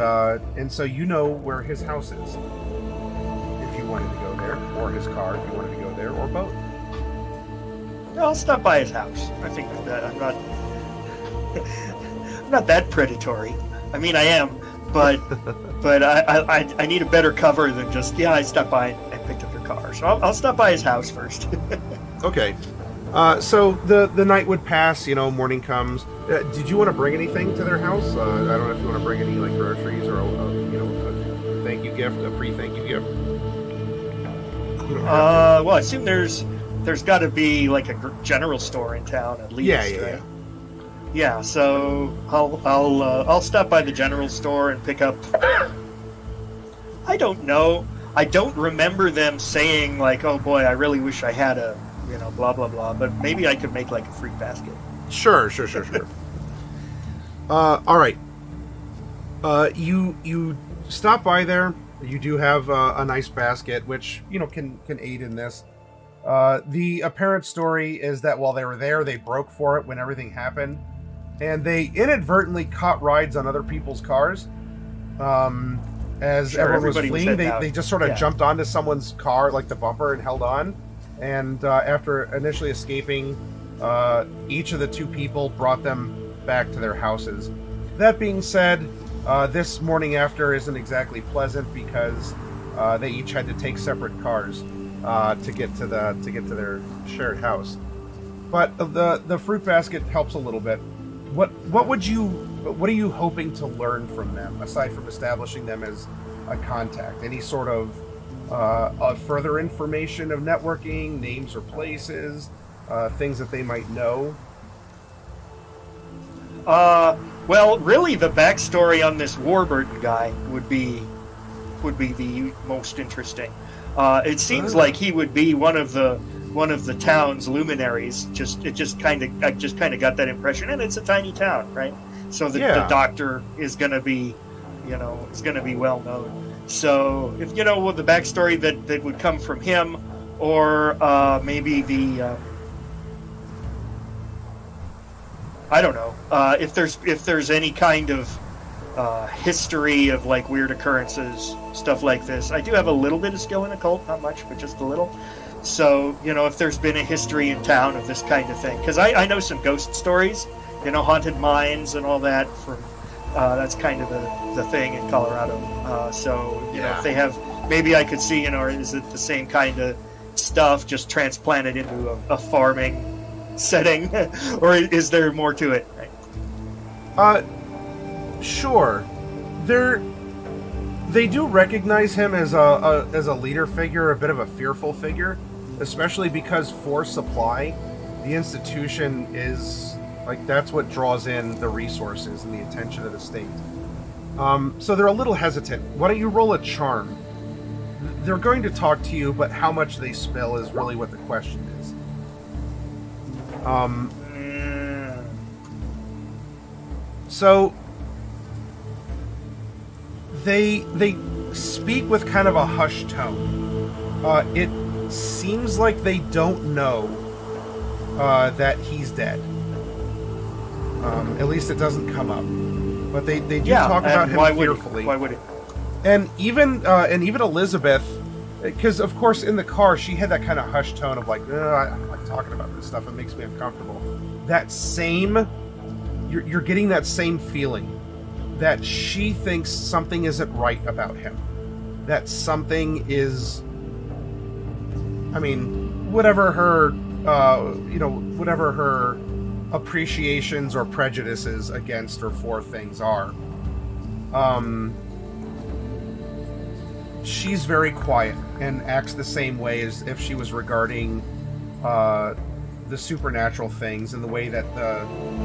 so you know where his house is, if you wanted to go there, or his car if you wanted to go there, or both. I'll stop by his house. I think that I'm not that predatory. I mean, I am, but I need a better cover than just I stopped by and picked up your car. So I'll stop by his house first. Okay. So the night would pass, morning comes. Did you want to bring anything to their house? I don't know if you want to bring any like groceries or a thank you gift, a pre-thank you gift. Well, I assume there's got to be like a general store in town at least. Yeah. Yeah, so I'll stop by the general store and pick up. I don't know. I don't remember them saying like, "Oh boy, I really wish I had a." Blah blah blah. But maybe I could make like a fruit basket. Sure. All right. You stop by there. You do have a nice basket, which can aid in this. The apparent story is that while they were there, they broke for it when everything happened, and they inadvertently caught rides on other people's cars. As everyone was fleeing, they just sort of jumped onto someone's car, like the bumper, and held on. And after initially escaping, each of the 2 people brought them back to their houses. That being said, this morning after isn't exactly pleasant, because they each had to take separate cars to get to their shared house. But the fruit basket helps a little bit. What are you hoping to learn from them, aside from establishing them as a contact? Any sort of further information of networking, names or places, things that they might know? Well, really, the backstory on this Warburton guy would be the most interesting. It seems like he would be one of the town's luminaries. I just kind of got that impression, and it's a tiny town, right? So the Yeah. doctor is going to be, is going to be well known. So if what the backstory that would come from him, or maybe the I don't know if there's any kind of history of like weird occurrences, stuff like this. I do have a little bit of skill in occult, not much, but just a little. So if there's been a history in town of this kind of thing, because I know some ghost stories, haunted mines and all that from. That's kind of the thing in Colorado. So, if they have, maybe I could see, or is it the same kind of stuff just transplanted into a farming setting? Or is there more to it? Sure. They do recognize him as a leader figure, a bit of a fearful figure, especially because for supply, the institution is... like, that's what draws in the resources and the attention of the state. So they're a little hesitant. Why don't you roll a charm? They're going to talk to you, but how much they spill is really what the question is. So they speak with kind of a hushed tone. It seems like they don't know that he's dead. At least it doesn't come up, but they do talk about him fearfully. Why would it? And even Elizabeth, because of course in the car she had that kind of hushed tone of like, I'm like talking about this stuff. It makes me uncomfortable. That same, you're getting that same feeling that she thinks something isn't right about him. That something is, I mean, whatever her appreciations or prejudices against or for things are. She's very quiet and acts the same way as if she was regarding the supernatural things, and the way that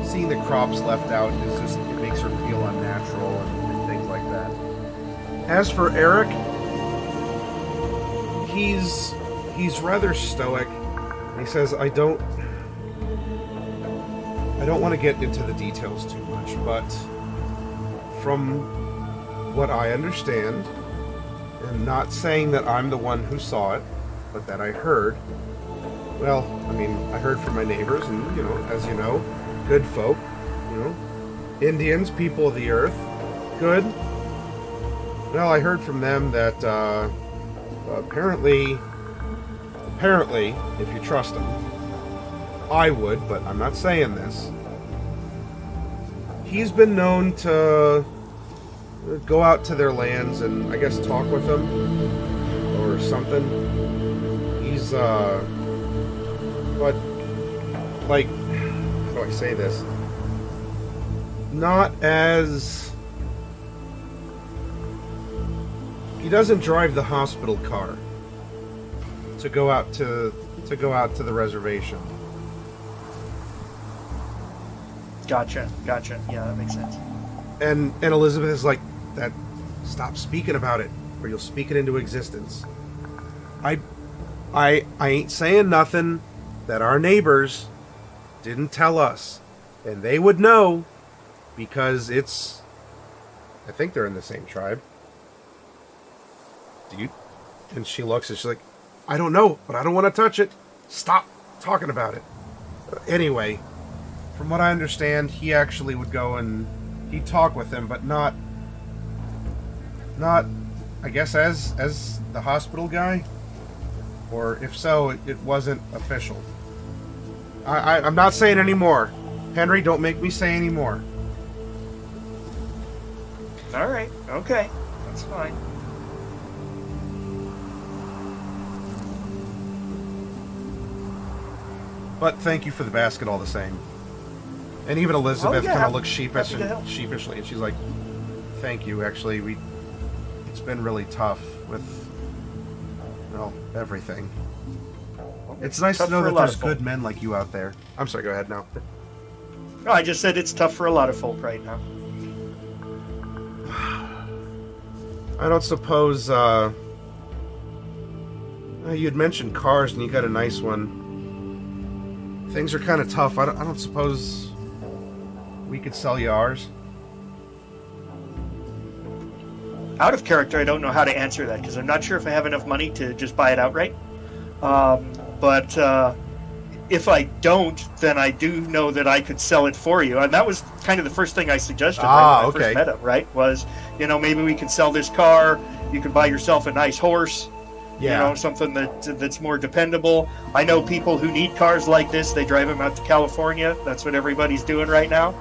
seeing the crops left out is just, it makes her feel unnatural and things like that. As for Eric, he's rather stoic. He says, I don't want to get into the details too much, but from what I understand, and not saying that I'm the one who saw it, but that I heard, well, I mean, I heard from my neighbors, and, as you know, good folk, Indians, people of the earth, good. Well, I heard from them that, apparently, if you trust them, I would, but I'm not saying this. He's been known to go out to their lands and, I guess, talk with them or something. He's, but, like, how do I say this? Not as... He doesn't drive the hospital car to go out to the reservation. Gotcha. Yeah, that makes sense. And Elizabeth is like, that. Stop speaking about it, or you'll speak it into existence. I ain't saying nothing that our neighbors didn't tell us, and they would know, because it's... I think they're in the same tribe. Do you? And she looks and she's like, I don't know, but I don't want to touch it. Stop talking about it. Anyway, from what I understand, he actually would go and he'd talk with them, but not I guess as the hospital guy, or if so, it wasn't official. I'm not saying any more. Henry, don't make me say any more. All right. Okay. That's fine. But thank you for the basket all the same. And even Elizabeth kind of looks sheepishly, and she's like, thank you, actually. It's been really tough with, well, everything. It's nice to know that there's good men like you out there. I'm sorry, go ahead now. No, I just said it's tough for a lot of folk right now. I don't suppose, you'd mentioned cars and you got a nice one. Things are kind of tough. I don't suppose we could sell you ours. Out of character, I don't know how to answer that because I'm not sure if I have enough money to just buy it outright. But if I don't, then I do know that I could sell it for you. And that was kind of the first thing I suggested when I first met him, right? Was, maybe we can sell this car. You can buy yourself a nice horse. Yeah. Something that's more dependable. I know people who need cars like this. They drive them out to California. That's what everybody's doing right now.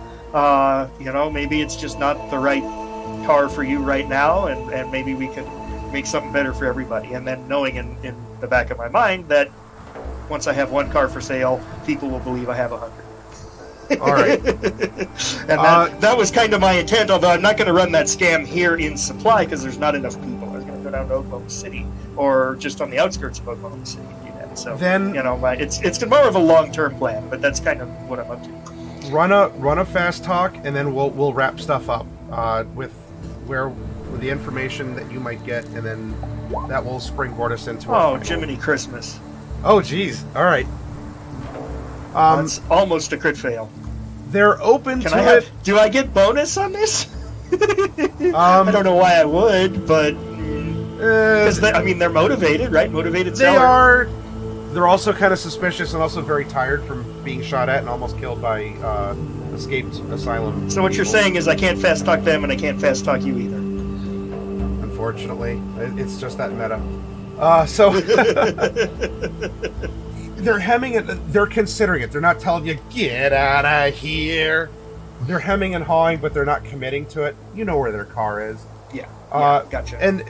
Maybe it's just not the right car for you right now, and maybe we could make something better for everybody. And then knowing in the back of my mind that once I have one car for sale, people will believe I have 100. All right. And that was kind of my intent, although I'm not going to run that scam here in Supply because there's not enough people. I was going to go down to Oklahoma City or just on the outskirts of Oklahoma City and do that. So then, it's more of a long-term plan, but that's kind of what I'm up to. Run a fast talk, and then we'll wrap stuff up with the information that you might get, and then that will springboard us into our final. Jiminy Christmas. Oh, geez. All right. That's almost a crit fail. They're open to it. Do I get bonus on this? I don't know why I would, but because they're motivated, right? Motivated seller. They are. They're also kind of suspicious and also very tired from being shot at and almost killed by escaped asylum. So what you're saying is I can't fast talk them and I can't fast talk you either. Unfortunately, it's just that meta. So they're hemming it. They're considering it. They're not telling you get out of here. They're hemming and hawing, but they're not committing to it. You know where their car is. Yeah. Gotcha. And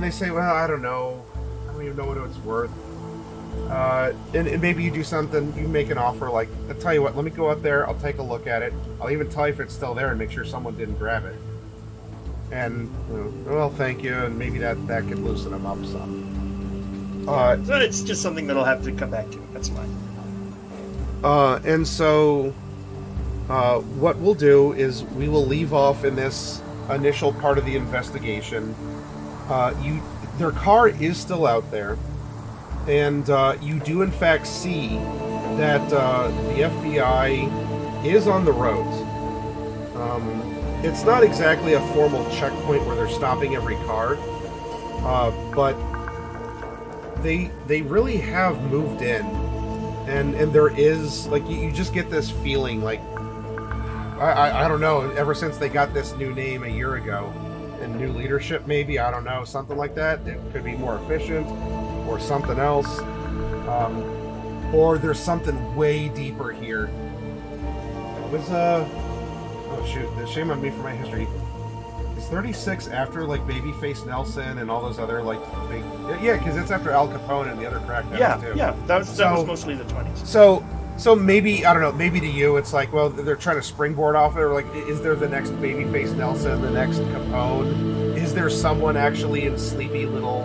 they say, well, I don't know. I don't even know what it's worth. And maybe you do something. You make an offer like, I'll tell you what. Let me go out there. I'll take a look at it. I'll even tell you if it's still there and make sure someone didn't grab it. And well, thank you. And maybe that could loosen them up some. So it's just something that'll have to come back to. That's fine. And so, what we'll do is we will leave off in this initial part of the investigation. Their car is still out there, and you do in fact see that the FBI is on the roads. It's not exactly a formal checkpoint where they're stopping every car, but they really have moved in, and there is, like, you just get this feeling like, I don't know, ever since they got this new name a year ago, and new leadership maybe, I don't know, something like that. It could be more efficient, or something else, or there's something way deeper here. It was, oh shoot, shame on me for my history. Is 36 after, like, Babyface Nelson and all those other, like, big... Yeah, because it's after Al Capone and the other crackdowns, too. Yeah, that was mostly the 20s. So maybe, I don't know, maybe to you it's like, well, they're trying to springboard off it, or like, is there the next Babyface Nelson, the next Capone? Is there someone actually in sleepy little,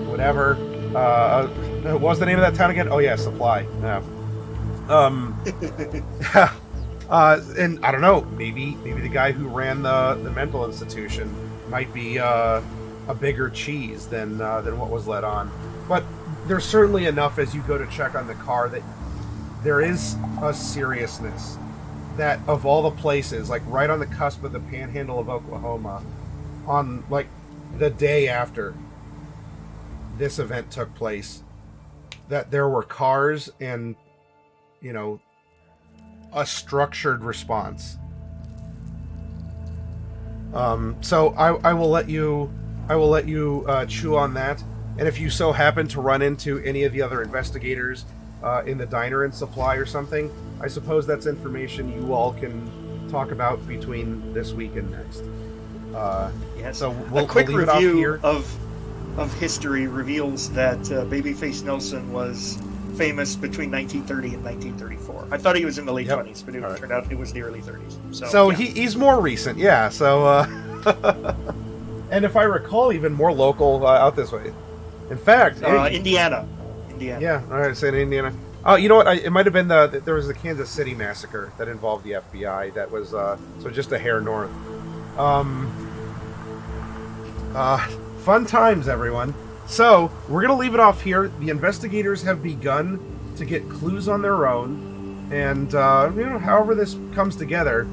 whatever? What was the name of that town again? Oh, yeah, Supply. Yeah. And I don't know, maybe the guy who ran the mental institution might be a bigger cheese than what was let on. But there's certainly enough as you go to check on the car that there is a seriousness that, of all the places, like right on the cusp of the panhandle of Oklahoma, on like the day after this event took place, that there were cars and, a structured response. So I will let you chew on that, and if you so happen to run into any of the other investigators in the diner and Supply or something, I suppose that's information you all can talk about between this week and next. Yes. So we'll quick leave it off review here. of history reveals that Babyface Nelson was famous between 1930 and 1934. I thought he was in the late 20s, but it turned out it was the early 30s. So yeah. He's more recent, yeah. So, and if I recall, even more local out this way. In fact, Indiana. Yeah, all right, say Indiana. Oh, you know what? It might have been there was the Kansas City massacre that involved the FBI. That was so just a hair north. Fun times, everyone. So, we're going to leave it off here. The investigators have begun to get clues on their own. And, however this comes together,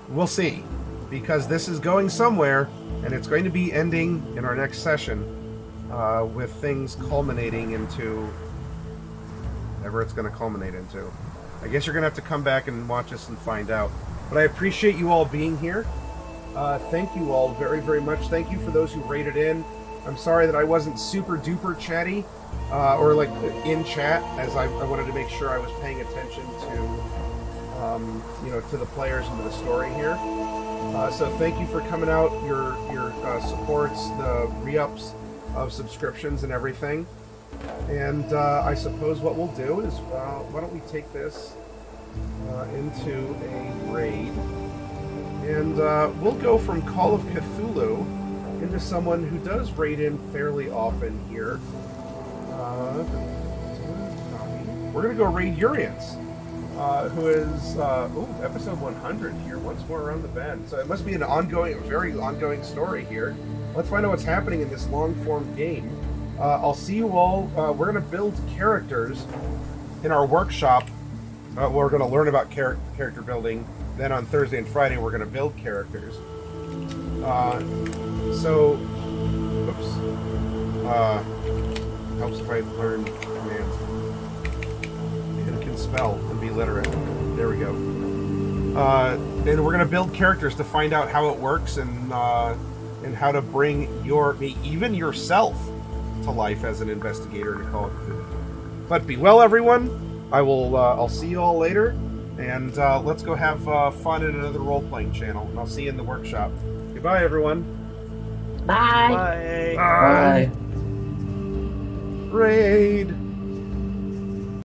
We'll see, because this is going somewhere, and it's going to be ending in our next session, with things culminating into whatever it's going to culminate into. I guess you're going to have to come back and watch us and find out. But I appreciate you all being here. Thank you all very, very much. Thank you for those who rated in. I'm sorry that I wasn't super duper chatty, or like in chat, as I wanted to make sure I was paying attention to to the players and to the story here. So thank you for coming out, your supports, the re-ups of subscriptions and everything. And I suppose what we'll do is, why don't we take this into a raid, and we'll go from Call of Cthulhu into someone who does raid in fairly often here. We're going to go raid Urians. Who is episode 100 here, once more around the bend. So it must be an ongoing, very ongoing story here. Let's find out what's happening in this long-form game. I'll see you all. We're going to build characters in our workshop. We're going to learn about character building. Then on Thursday and Friday, we're going to build characters. Helps if I learn commands. Spell and be literate. There we go. And we're going to build characters to find out how it works, and how to bring even yourself to life as an investigator in Call of Cthulhu. But be well, everyone. I'll see you all later, and let's go have fun in another role-playing channel. And I'll see you in the workshop. Goodbye, everyone. Bye. Bye. Bye. Raid.